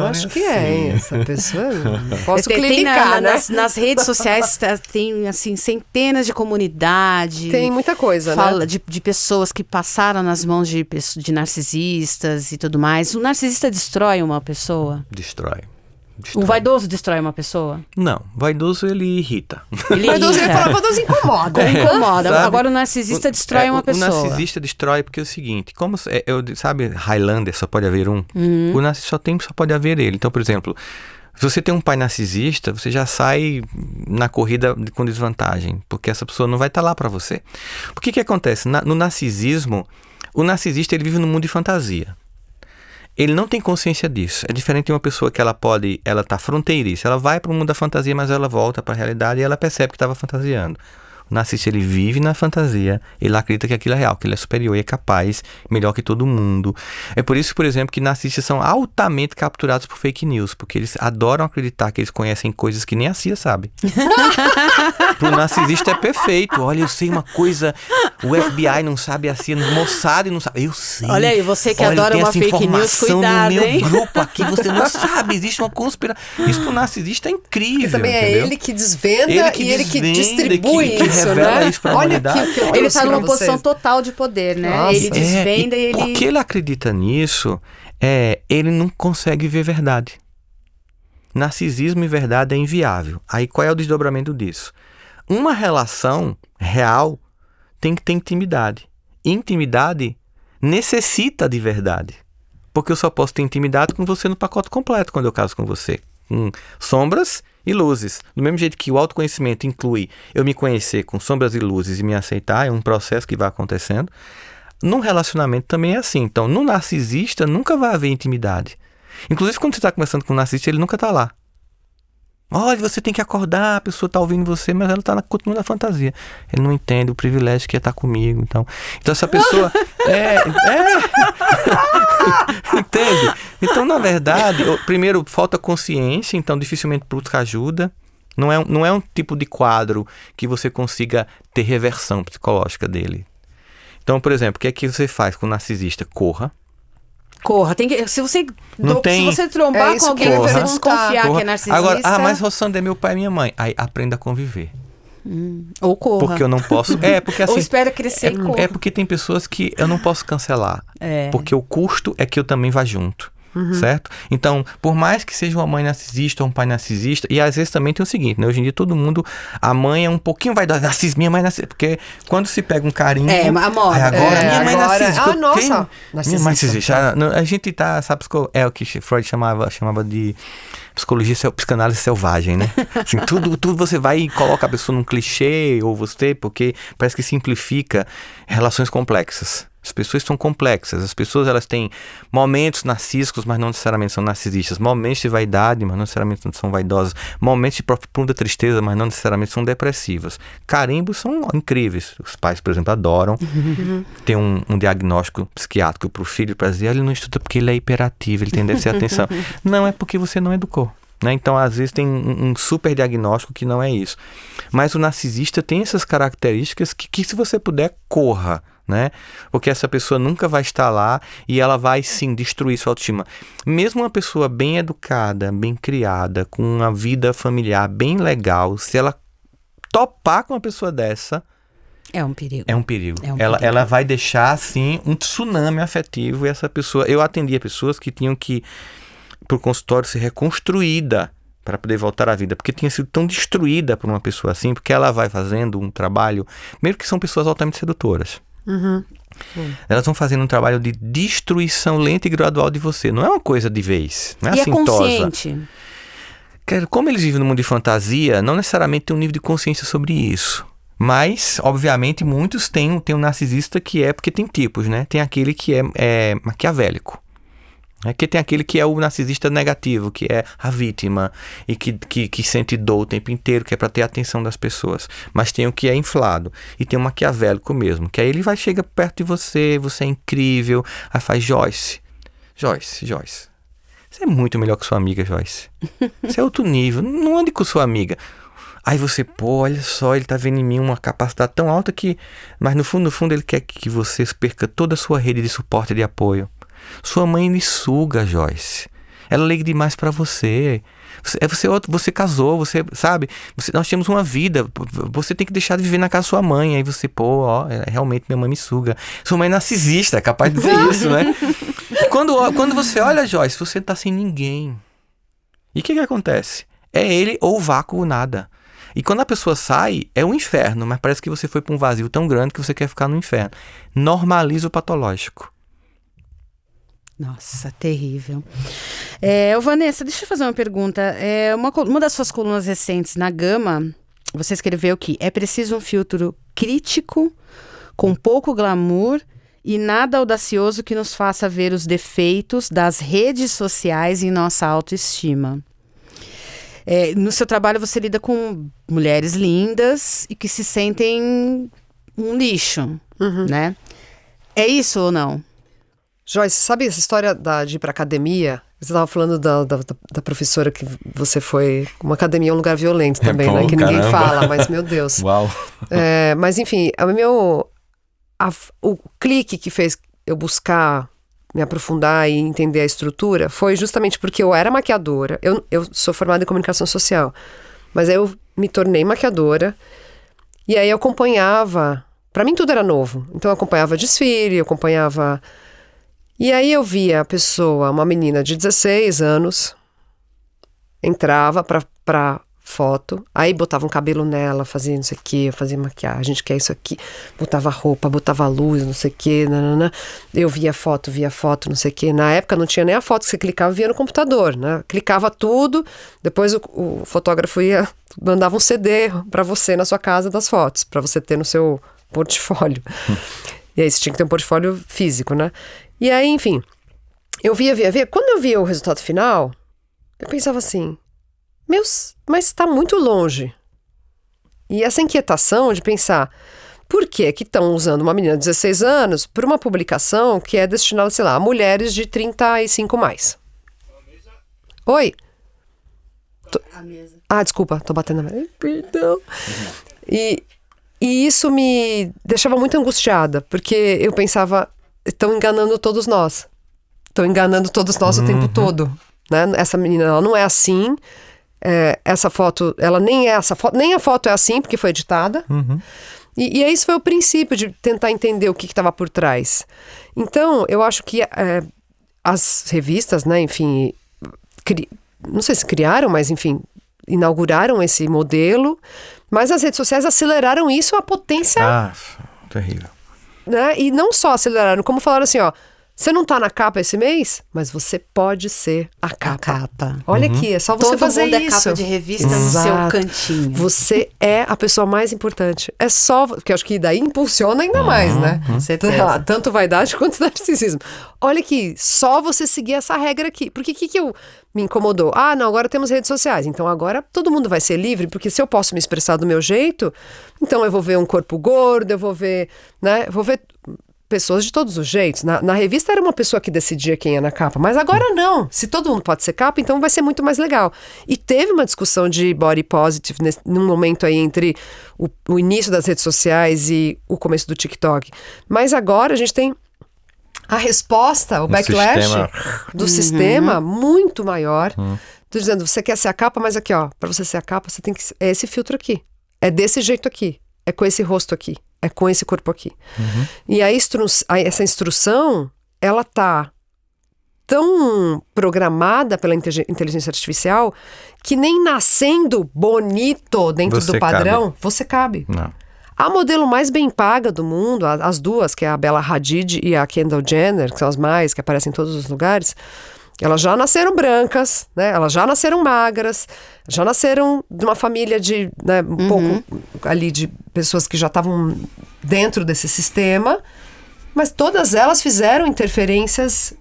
acho que hein? Essa pessoa. Posso clinicar, né? Nas redes sociais tem, assim, centenas de comunidades. Tem muita coisa, fala né? de pessoas que passaram nas mãos de narcisistas e tudo mais. O narcisista destrói uma pessoa? Destrói. O vaidoso destrói uma pessoa? Não, vaidoso ele irrita. Vaidoso incomoda. Incomoda. Agora o narcisista destrói uma pessoa. O narcisista destrói porque é o seguinte, sabe, Highlander só pode haver um? O narcisista só pode haver ele. Então, por exemplo, se você tem um pai narcisista, você já sai na corrida com desvantagem, porque essa pessoa não vai estar lá para você. Porque que acontece? No narcisismo, o narcisista ele vive num mundo de fantasia. Ele não tem consciência disso. É diferente de uma pessoa que ela tá fronteiriça. Ela vai para o mundo da fantasia, mas ela volta para a realidade e ela percebe que estava fantasiando. O narcisista, ele vive na fantasia, ele acredita que aquilo é real, que ele é superior e é capaz, melhor que todo mundo. É por isso, por exemplo, que narcisistas são altamente capturados por fake news, porque eles adoram acreditar que eles conhecem coisas que nem a CIA sabe. Pro narcisista é perfeito. Olha, eu sei uma coisa, o FBI não sabe, a CIA, o Mossad não sabe. Eu sei. Olha aí, você que adora uma fake news, cuidado, no meu hein? grupo aqui, você não sabe, existe uma conspiração. Isso pro narcisista é incrível. Também entendeu? É ele que desvenda e ele que distribui que revela isso pra humanidade. Ele tá numa posição total de poder, né? Nossa. Ele desvenda e ele... Porque ele acredita nisso, ele não consegue ver verdade. Narcisismo e verdade é inviável. Aí qual é o desdobramento disso? Uma relação real tem que ter intimidade. Intimidade necessita de verdade. Porque eu só posso ter intimidade com você no pacote completo quando eu caso com você. Sombras e luzes. Do mesmo jeito que o autoconhecimento inclui eu me conhecer com sombras e luzes e me aceitar, é um processo que vai acontecendo. Num relacionamento também é assim. Então, no narcisista nunca vai haver intimidade. Inclusive, quando você está conversando com um narcisista, ele nunca está lá. Olha, você tem que acordar, a pessoa está ouvindo você, mas ela está continuando na fantasia. Ele não entende o privilégio que é estar comigo. Então essa pessoa... Entende? Então, na verdade, primeiro, falta consciência, então dificilmente busca ajuda. Não é um tipo de quadro que você consiga ter reversão psicológica dele. Então, por exemplo, o que é que você faz com o narcisista? Corra. Se você trombar com alguém que você desconfiar que é narcisista... Agora, mas Rossandra é meu pai e minha mãe. Aí aprenda a conviver. Ou corra. Porque eu não posso... porque assim... Ou espera crescer e corra. É porque tem pessoas que eu não posso cancelar. Porque o custo é que eu também vá junto. Certo? Então, por mais que seja uma mãe narcisista ou um pai narcisista, e às vezes também tem o seguinte, né? Hoje em dia todo mundo, a mãe é um pouquinho vaidosa, minha mãe é narcisista, porque quando se pega um carinho... a moda. Minha mãe é narcisista. Nossa, minha mãe narcisista. A gente tá, sabe o que Freud chamava de psicologia, psicanálise selvagem, né? Assim, tudo você vai e coloca a pessoa num clichê, ou você, porque parece que simplifica relações complexas. As pessoas são complexas. As pessoas, elas têm momentos narcísicos, mas não necessariamente são narcisistas. Momentos de vaidade, mas não necessariamente são vaidosas. Momentos de profunda tristeza, mas não necessariamente são depressivas. Carimbos são incríveis. Os pais, por exemplo, adoram. Tem um diagnóstico psiquiátrico para o filho, para dizer, ele não estuda porque ele é hiperativo, ele tem déficit de atenção. Não, é porque você não educou. Né? Então, às vezes, tem um super diagnóstico que não é isso. Mas o narcisista tem essas características que se você puder, corra. Né? Porque essa pessoa nunca vai estar lá e ela vai sim destruir sua autoestima. Mesmo uma pessoa bem educada, bem criada, com uma vida familiar bem legal, se ela topar com uma pessoa dessa, é um perigo. Ela vai deixar assim um tsunami afetivo. E essa pessoa, eu atendia pessoas que tinham que ir para o consultório ser reconstruída para poder voltar à vida, porque tinha sido tão destruída por uma pessoa assim, porque ela vai fazendo um trabalho, mesmo que são pessoas altamente sedutoras. Elas vão fazendo um trabalho de destruição lenta e gradual de você. Não é uma coisa de vez. Não é assintosa. Consciente. Como eles vivem no mundo de fantasia, não necessariamente tem um nível de consciência sobre isso. Mas, obviamente, muitos têm um narcisista que porque tem tipos, né? Tem aquele que é maquiavélico. Que tem aquele que é o narcisista negativo, que é a vítima e que sente dor o tempo inteiro, que é para ter a atenção das pessoas. Mas tem o que é inflado e tem o maquiavélico mesmo, que aí ele chega perto de você, você é incrível, aí faz Joyce, você é muito melhor que sua amiga, Joyce. Você é outro nível, não ande com sua amiga. Aí você, olha só, ele tá vendo em mim uma capacidade tão alta que... Mas no fundo ele quer que você perca toda a sua rede de suporte e de apoio. Sua mãe lhe suga, Joyce. Ela liga demais pra você. Você casou, você sabe? Nós temos uma vida. Você tem que deixar de viver na casa da sua mãe. Aí você, realmente minha mãe me suga. Sua mãe é narcisista, é capaz de dizer isso, né? Quando você olha, Joyce, você tá sem ninguém. E o que acontece? É ele ou o vácuo ou nada. E quando a pessoa sai, é um inferno, mas parece que você foi pra um vazio tão grande que você quer ficar no inferno. Normaliza o patológico. Nossa, terrível. Vanessa, deixa eu fazer uma pergunta. Uma das suas colunas recentes na Gama, você escreveu que é preciso um filtro crítico, com pouco glamour e nada audacioso que nos faça ver os defeitos das redes sociais em nossa autoestima. No seu trabalho você lida com mulheres lindas e que se sentem um lixo, né? É isso ou não? Joyce, sabe essa história de ir pra academia? Você estava falando da professora que você foi... Uma academia é um lugar violento também, né? Que ninguém fala, mas meu Deus. Uau! Mas enfim, o clique que fez eu buscar me aprofundar e entender a estrutura foi justamente porque eu era maquiadora. Eu sou formada em comunicação social, mas aí eu me tornei maquiadora e aí eu acompanhava... Pra mim tudo era novo. Então eu acompanhava desfile, eu acompanhava... E aí eu via a pessoa, uma menina de 16 anos, entrava pra foto, aí botava um cabelo nela, fazia não sei o que, fazia maquiagem, a gente quer isso aqui, botava roupa, botava luz, não sei o que, nanana. Eu via foto, não sei o que. Na época não tinha nem a foto que você clicava e via no computador, né? Clicava tudo, depois o fotógrafo mandava um CD pra você na sua casa das fotos, pra você ter no seu portfólio. E aí você tinha que ter um portfólio físico, né? E aí, enfim, eu via. Quando eu via o resultado final, eu pensava assim, mas tá muito longe. E essa inquietação de pensar, por que estão usando uma menina de 16 anos para uma publicação que é destinada, sei lá, a mulheres de 35 mais? Oi? A mesa. Desculpa, tô batendo na mesa. Perdão. E isso me deixava muito angustiada, porque eu pensava, estão enganando todos nós. Estão enganando todos nós o tempo todo. Né? Essa menina, ela não é assim. Essa foto, ela nem é essa foto, nem a foto é assim, porque foi editada. E esse foi o princípio de tentar entender o que estava por trás. Então, eu acho que as revistas, né, enfim, não sei se criaram, mas enfim, inauguraram esse modelo, mas as redes sociais aceleraram isso à potência. Terrível. Né? E não só aceleraram, como falaram assim, ó, você não tá na capa esse mês, mas você pode ser a capa. Olha aqui, é só você Todo fazer mundo isso. é capa de revista no seu cantinho. Você é a pessoa mais importante. É só, porque eu acho que daí impulsiona ainda mais, né? Certeza. Tanto vaidade quanto narcisismo. Olha aqui, só você seguir essa regra aqui. Porque o que me incomodou? Não, agora temos redes sociais. Então agora todo mundo vai ser livre, porque se eu posso me expressar do meu jeito, então eu vou ver um corpo gordo, eu vou ver, né? Eu vou ver pessoas de todos os jeitos. Na revista era uma pessoa que decidia quem ia na capa, mas agora não. Se todo mundo pode ser capa, então vai ser muito mais legal. E teve uma discussão de body positive num momento aí entre o início das redes sociais e o começo do TikTok. Mas agora a gente tem a resposta, o backlash do sistema muito maior. Tô dizendo, você quer ser a capa, mas aqui, ó, pra você ser a capa, você tem que... É esse filtro aqui. É desse jeito aqui. É com esse rosto aqui. É com esse corpo aqui. E essa instrução, ela tá tão programada pela inteligência artificial que nem nascendo bonito dentro do padrão, você cabe. Não. A modelo mais bem paga do mundo, as duas, que é a Bella Hadid e a Kendall Jenner, que são as mais, que aparecem em todos os lugares, elas já nasceram brancas, né? Elas já nasceram magras, já nasceram de uma família de, né, um pouco ali de pessoas que já estavam dentro desse sistema, mas todas elas fizeram interferências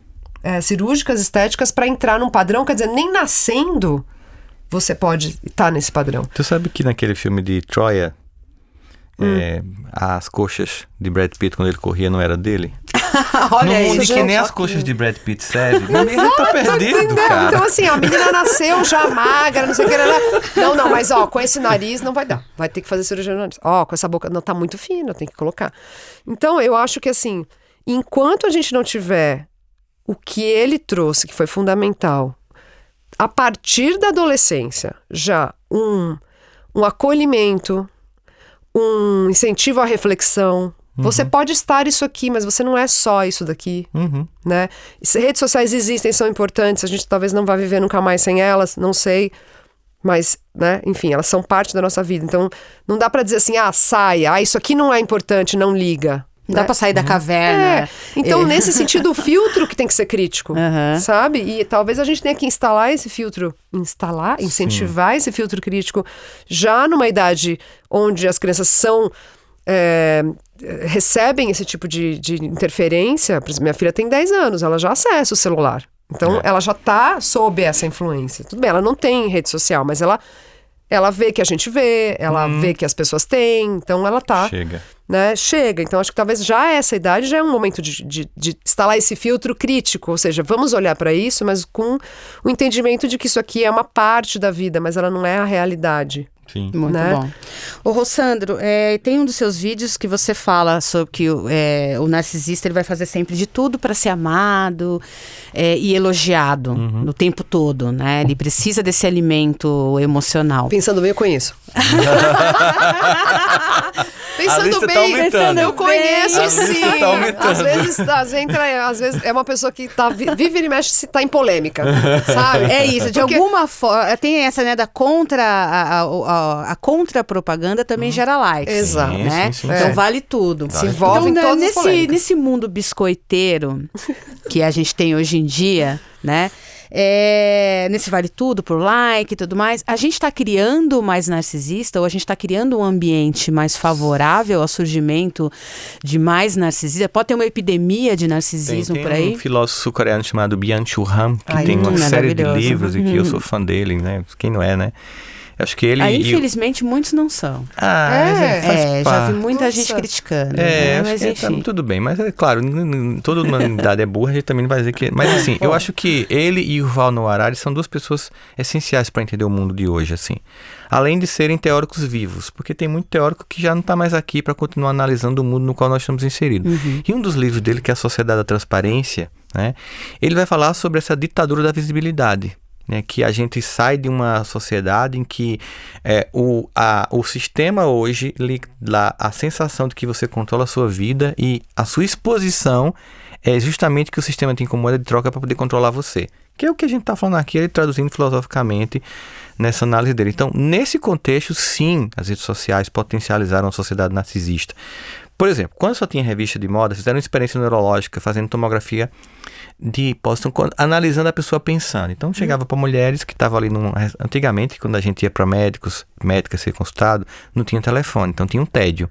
cirúrgicas, estéticas para entrar num padrão, quer dizer, nem nascendo você pode estar nesse padrão. Tu sabe que naquele filme de Troia, as coxas de Brad Pitt quando ele corria não era dele? Olha no mundo isso. que nem as coxas de Brad Pitt servem, ninguém tá perdido, cara. Então assim, a menina nasceu já magra, não sei o que. Não, mas ó, com esse nariz não vai dar. Vai ter que fazer cirurgia no nariz. Ó, com essa boca, não, tá muito fina, tem que colocar. Então eu acho que assim, enquanto a gente não tiver o que ele trouxe, que foi fundamental, a partir da adolescência, já um acolhimento, um incentivo à reflexão. Você pode estar isso aqui, mas você não é só isso daqui, né? Redes sociais existem, são importantes, a gente talvez não vá viver nunca mais sem elas, não sei, mas, né, enfim, elas são parte da nossa vida, então não dá pra dizer assim, saia, isso aqui não é importante, não liga. Não dá pra sair da caverna. Então, nesse sentido, o filtro que tem que ser crítico, sabe? E talvez a gente tenha que instalar esse filtro, incentivar esse filtro crítico já numa idade onde as crianças são recebem esse tipo de interferência. Por exemplo, minha filha tem 10 anos, ela já acessa o celular. Então, ela já tá sob essa influência. Tudo bem, ela não tem rede social, mas ela vê que a gente vê, ela vê que as pessoas têm, então ela tá... Chega. Então, acho que talvez já essa idade já é um momento de instalar esse filtro crítico, ou seja, vamos olhar para isso, mas com o entendimento de que isso aqui é uma parte da vida, mas ela não é a realidade. Sim. Muito bom. Ô, Rossandro, tem um dos seus vídeos que você fala sobre que o narcisista ele vai fazer sempre de tudo para ser amado e elogiado no tempo todo, né? Ele precisa desse alimento emocional. Pensando bem, eu conheço. Pensando bem, eu conheço sim. Tá às vezes é uma pessoa que vive e mexe se tá em polêmica, sabe? É isso, de alguma forma. Tem essa, né, da a contra-propaganda também gera likes. Exato. Né? Sim. Então vale tudo. Se envolve em todas as polêmicas. Nesse mundo biscoiteiro que a gente tem hoje em dia, né? Nesse vale tudo por like e tudo mais, a gente está criando mais narcisista ou a gente está criando um ambiente mais favorável ao surgimento de mais narcisista? Pode ter uma epidemia de narcisismo por aí? Tem um filósofo sul-coreano chamado Byung-Chul Han, que tem uma série de livros e que eu sou fã dele, né? Quem não é, né? Acho que ele... infelizmente, muitos não são. Já vi muita gente criticando. Mas enfim. Tudo bem, mas é claro, toda humanidade é burra, a gente também não vai dizer que... Mas assim, eu acho que ele e o Yuval Noah Harari são duas pessoas essenciais para entender o mundo de hoje, assim. Além de serem teóricos vivos, porque tem muito teórico que já não está mais aqui para continuar analisando o mundo no qual nós estamos inseridos. E um dos livros dele, que é A Sociedade da Transparência, né? Ele vai falar sobre essa ditadura da visibilidade. Que a gente sai de uma sociedade em que o sistema hoje lhe dá a sensação de que você controla a sua vida e a sua exposição é justamente que o sistema tem como moeda de troca para poder controlar você. Que é o que a gente está falando aqui, ele traduzindo filosoficamente nessa análise dele. Então, nesse contexto, sim, as redes sociais potencializaram a sociedade narcisista. Por exemplo, quando só tinha revista de moda, fizeram uma experiência neurológica, fazendo tomografia de Boston, analisando a pessoa pensando. Então, chegava para mulheres que estavam ali antigamente, quando a gente ia para médicas ser consultado, não tinha telefone, então tinha um tédio.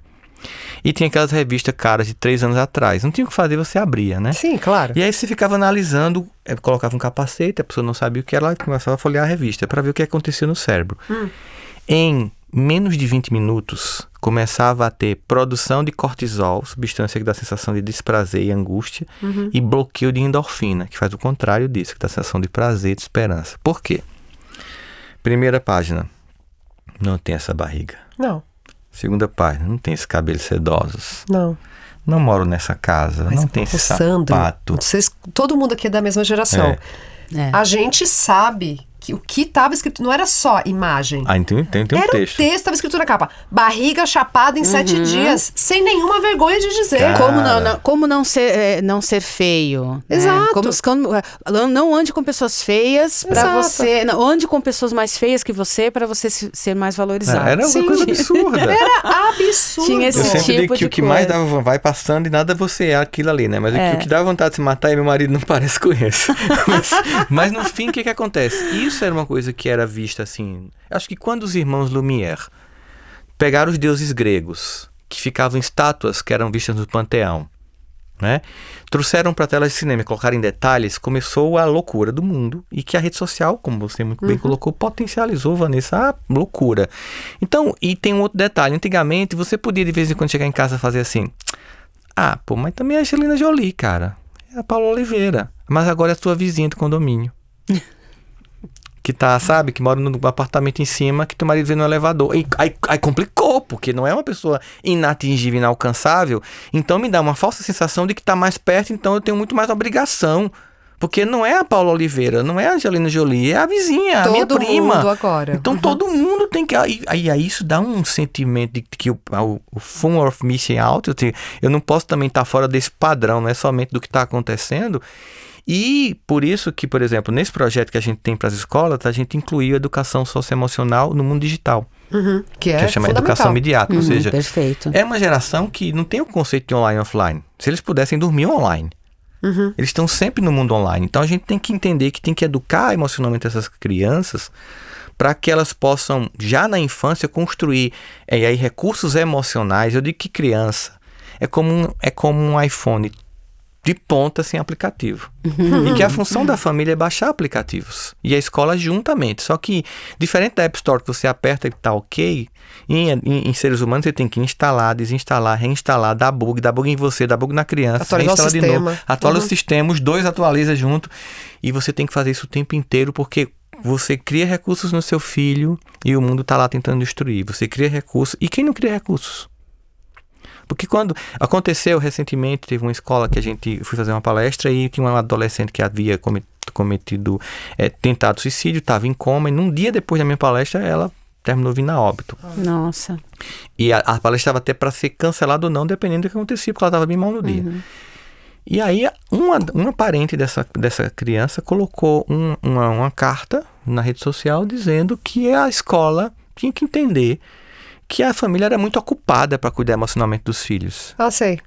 E tinha aquelas revistas caras de 3 anos atrás. Não tinha o que fazer, você abria, né? Sim, claro. E aí você ficava analisando, colocava um capacete, a pessoa não sabia o que era, e começava a folhear a revista para ver o que acontecia no cérebro. Em menos de 20 minutos, começava a ter produção de cortisol, substância que dá sensação de desprazer e angústia, e bloqueio de endorfina, que faz o contrário disso, que dá sensação de prazer e de esperança. Por quê? Primeira página, não tem essa barriga. Não. Segunda página, não tem esses cabelos sedosos. Não. Não moro nessa casa, não tem esse sapato. Todo mundo aqui é da mesma geração. A gente sabe que o que estava escrito não era só imagem. Tem um texto. Era um texto, estava escrito na capa. Barriga chapada em 7 dias, sem nenhuma vergonha de dizer. Como não ser feio. Exato. Não ande com pessoas feias para você... Não, ande com pessoas mais feias que você para você ser mais valorizado. Era uma coisa absurda. Era absurdo. Tinha esse eu sempre tipo digo que o que mais dava vai passando e nada você é aquilo ali, né? Mas o que dá vontade de se matar e meu marido não parece com esse. mas no fim, o que acontece? Isso era uma coisa que era vista assim... Acho que quando os irmãos Lumière pegaram os deuses gregos, que ficavam em estátuas que eram vistas no panteão, né? Trouxeram para telas de cinema e colocaram em detalhes, começou a loucura do mundo, e que a rede social, como você muito bem colocou, potencializou, Vanessa, a loucura. Então, e tem um outro detalhe, antigamente você podia de vez em quando chegar em casa e fazer assim, mas também é a Angelina Jolie, cara, é a Paula Oliveira, mas agora é a sua vizinha do condomínio. Que que mora no apartamento em cima, que teu marido vê no elevador. E aí complicou, porque não é uma pessoa inatingível, inalcançável. Então me dá uma falsa sensação de que tá mais perto, então eu tenho muito mais obrigação. Porque não é a Paula Oliveira, não é a Angelina Jolie, é a vizinha, a minha prima. Todo mundo agora. Então todo mundo tem que... Aí isso dá um sentimento de que o fun of missing out, eu não posso também estar fora desse padrão, não é somente do que está acontecendo. E por isso que, por exemplo, nesse projeto que a gente tem para as escolas, a gente incluiu a educação socioemocional no mundo digital. Que é chama educação imediata. Ou seja, perfeito. É uma geração que não tem o conceito de online e offline. Se eles pudessem dormir online. Eles estão sempre no mundo online. Então a gente tem que entender que tem que educar emocionalmente essas crianças para que elas possam, já na infância, construir e aí, recursos emocionais. Eu digo que criança é como um iPhone de ponta sem aplicativo. E que a função da família é baixar aplicativos. E a escola juntamente. Só que, diferente da App Store, que você aperta e tá ok, em seres humanos você tem que instalar, desinstalar, reinstalar, dar bug em você, dar bug na criança, atualizar reinstalar de novo, atualiza o sistema, os dois atualizam junto. E você tem que fazer isso o tempo inteiro, porque você cria recursos no seu filho e o mundo tá lá tentando destruir. Você cria recursos. E quem não cria recursos? Porque quando aconteceu recentemente, teve uma escola que fui fazer uma palestra e tinha uma adolescente que havia tentado suicídio, estava em coma, e num dia depois da minha palestra ela terminou vindo a óbito. Nossa. E a palestra estava até para ser cancelada ou não, dependendo do que acontecia, porque ela estava bem mal no dia. E aí uma parente dessa criança colocou uma carta na rede social dizendo que a escola tinha que entender que a família era muito ocupada para cuidar emocionalmente dos filhos. Ah, sei.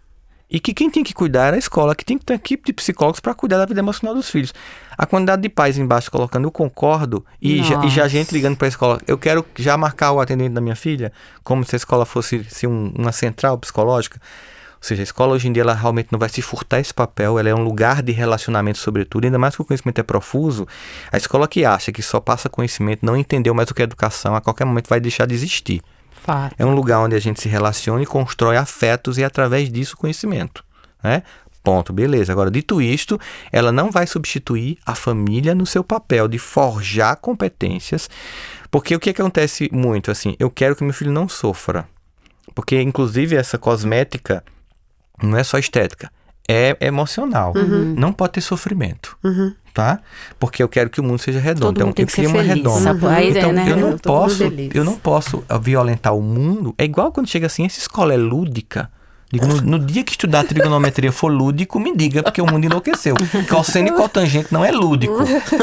E que quem tinha que cuidar era a escola, que tinha que ter uma equipe de psicólogos para cuidar da vida emocional dos filhos. A quantidade de pais embaixo colocando eu concordo e já gente ligando para a escola. Eu quero já marcar o atendente da minha filha, como se a escola fosse uma central psicológica. Ou seja, a escola hoje em dia ela realmente não vai se furtar esse papel, ela é um lugar de relacionamento sobretudo, ainda mais que o conhecimento é profuso. A escola que acha que só passa conhecimento, não entendeu mais o que é educação, a qualquer momento vai deixar de existir. Fato. É um lugar onde a gente se relaciona e constrói afetos e através disso conhecimento, né? Ponto, beleza. Agora, dito isto, ela não vai substituir a família no seu papel de forjar competências, porque o que acontece muito, assim, eu quero que meu filho não sofra, porque inclusive essa cosmética não é só estética, é emocional, não pode ter sofrimento. Tá? Porque eu quero que o mundo seja redondo. Todo mundo tem eu que ser crio uma feliz. redonda. Então, né? eu não posso violentar o mundo. É igual quando chega assim, essa escola é lúdica. Digo, no dia que estudar trigonometria for lúdico, me diga, porque o mundo enlouqueceu. Cosseno e cotangente não é lúdico.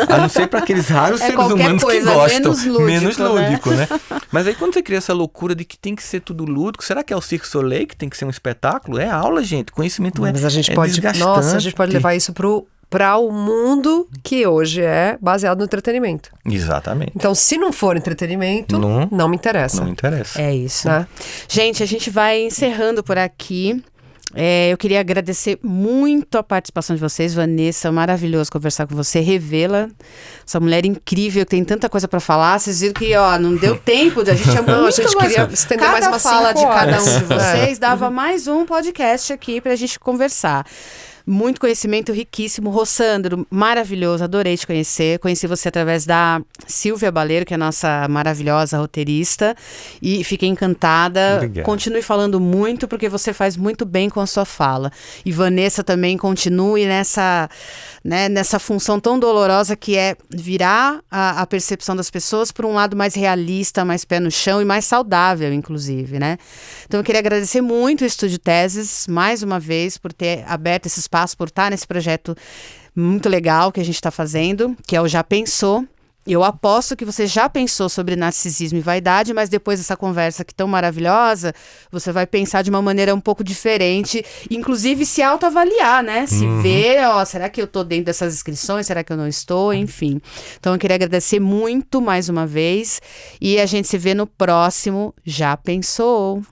A não ser para aqueles raros seres humanos que gostam. Menos lúdico, né? Mas aí quando você cria essa loucura de que tem que ser tudo lúdico, será que é o Cirque Soleil que tem que ser um espetáculo? É aula, gente. Conhecimento Mas a gente pode, desgastante. nossa, a gente pode levar isso para o mundo que hoje é baseado no entretenimento. Exatamente. Então, se não for entretenimento, não me interessa. Não me interessa. É isso. Né? Gente, a gente vai encerrando por aqui. Eu queria agradecer muito a participação de vocês, Vanessa, maravilhoso conversar com você, revê-la, essa mulher incrível, que tem tanta coisa para falar. Vocês viram que não deu tempo, a gente chamou, a gente queria estender mais umas fala 5 de horas. cada um de vocês, dava mais um podcast aqui pra gente conversar. Muito conhecimento riquíssimo. Rossandro, maravilhoso, adorei te conhecer. Conheci você através da Silvia Baleiro, que é a nossa maravilhosa roteirista. E fiquei encantada. Obrigado. Continue falando muito, porque você faz muito bem com a sua fala. E Vanessa também continue nessa função tão dolorosa que é virar a percepção das pessoas por um lado mais realista, mais pé no chão e mais saudável, inclusive, né? Então eu queria agradecer muito o Estúdio Teses, mais uma vez, por ter aberto esse espaço, por estar nesse projeto muito legal que a gente está fazendo, que é o Já Pensou. Eu aposto que você já pensou sobre narcisismo e vaidade, mas depois dessa conversa aqui tão maravilhosa, você vai pensar de uma maneira um pouco diferente, inclusive se autoavaliar, né? Se ver, será que eu tô dentro dessas inscrições? Será que eu não estou? Enfim. Então eu queria agradecer muito mais uma vez e a gente se vê no próximo Já Pensou?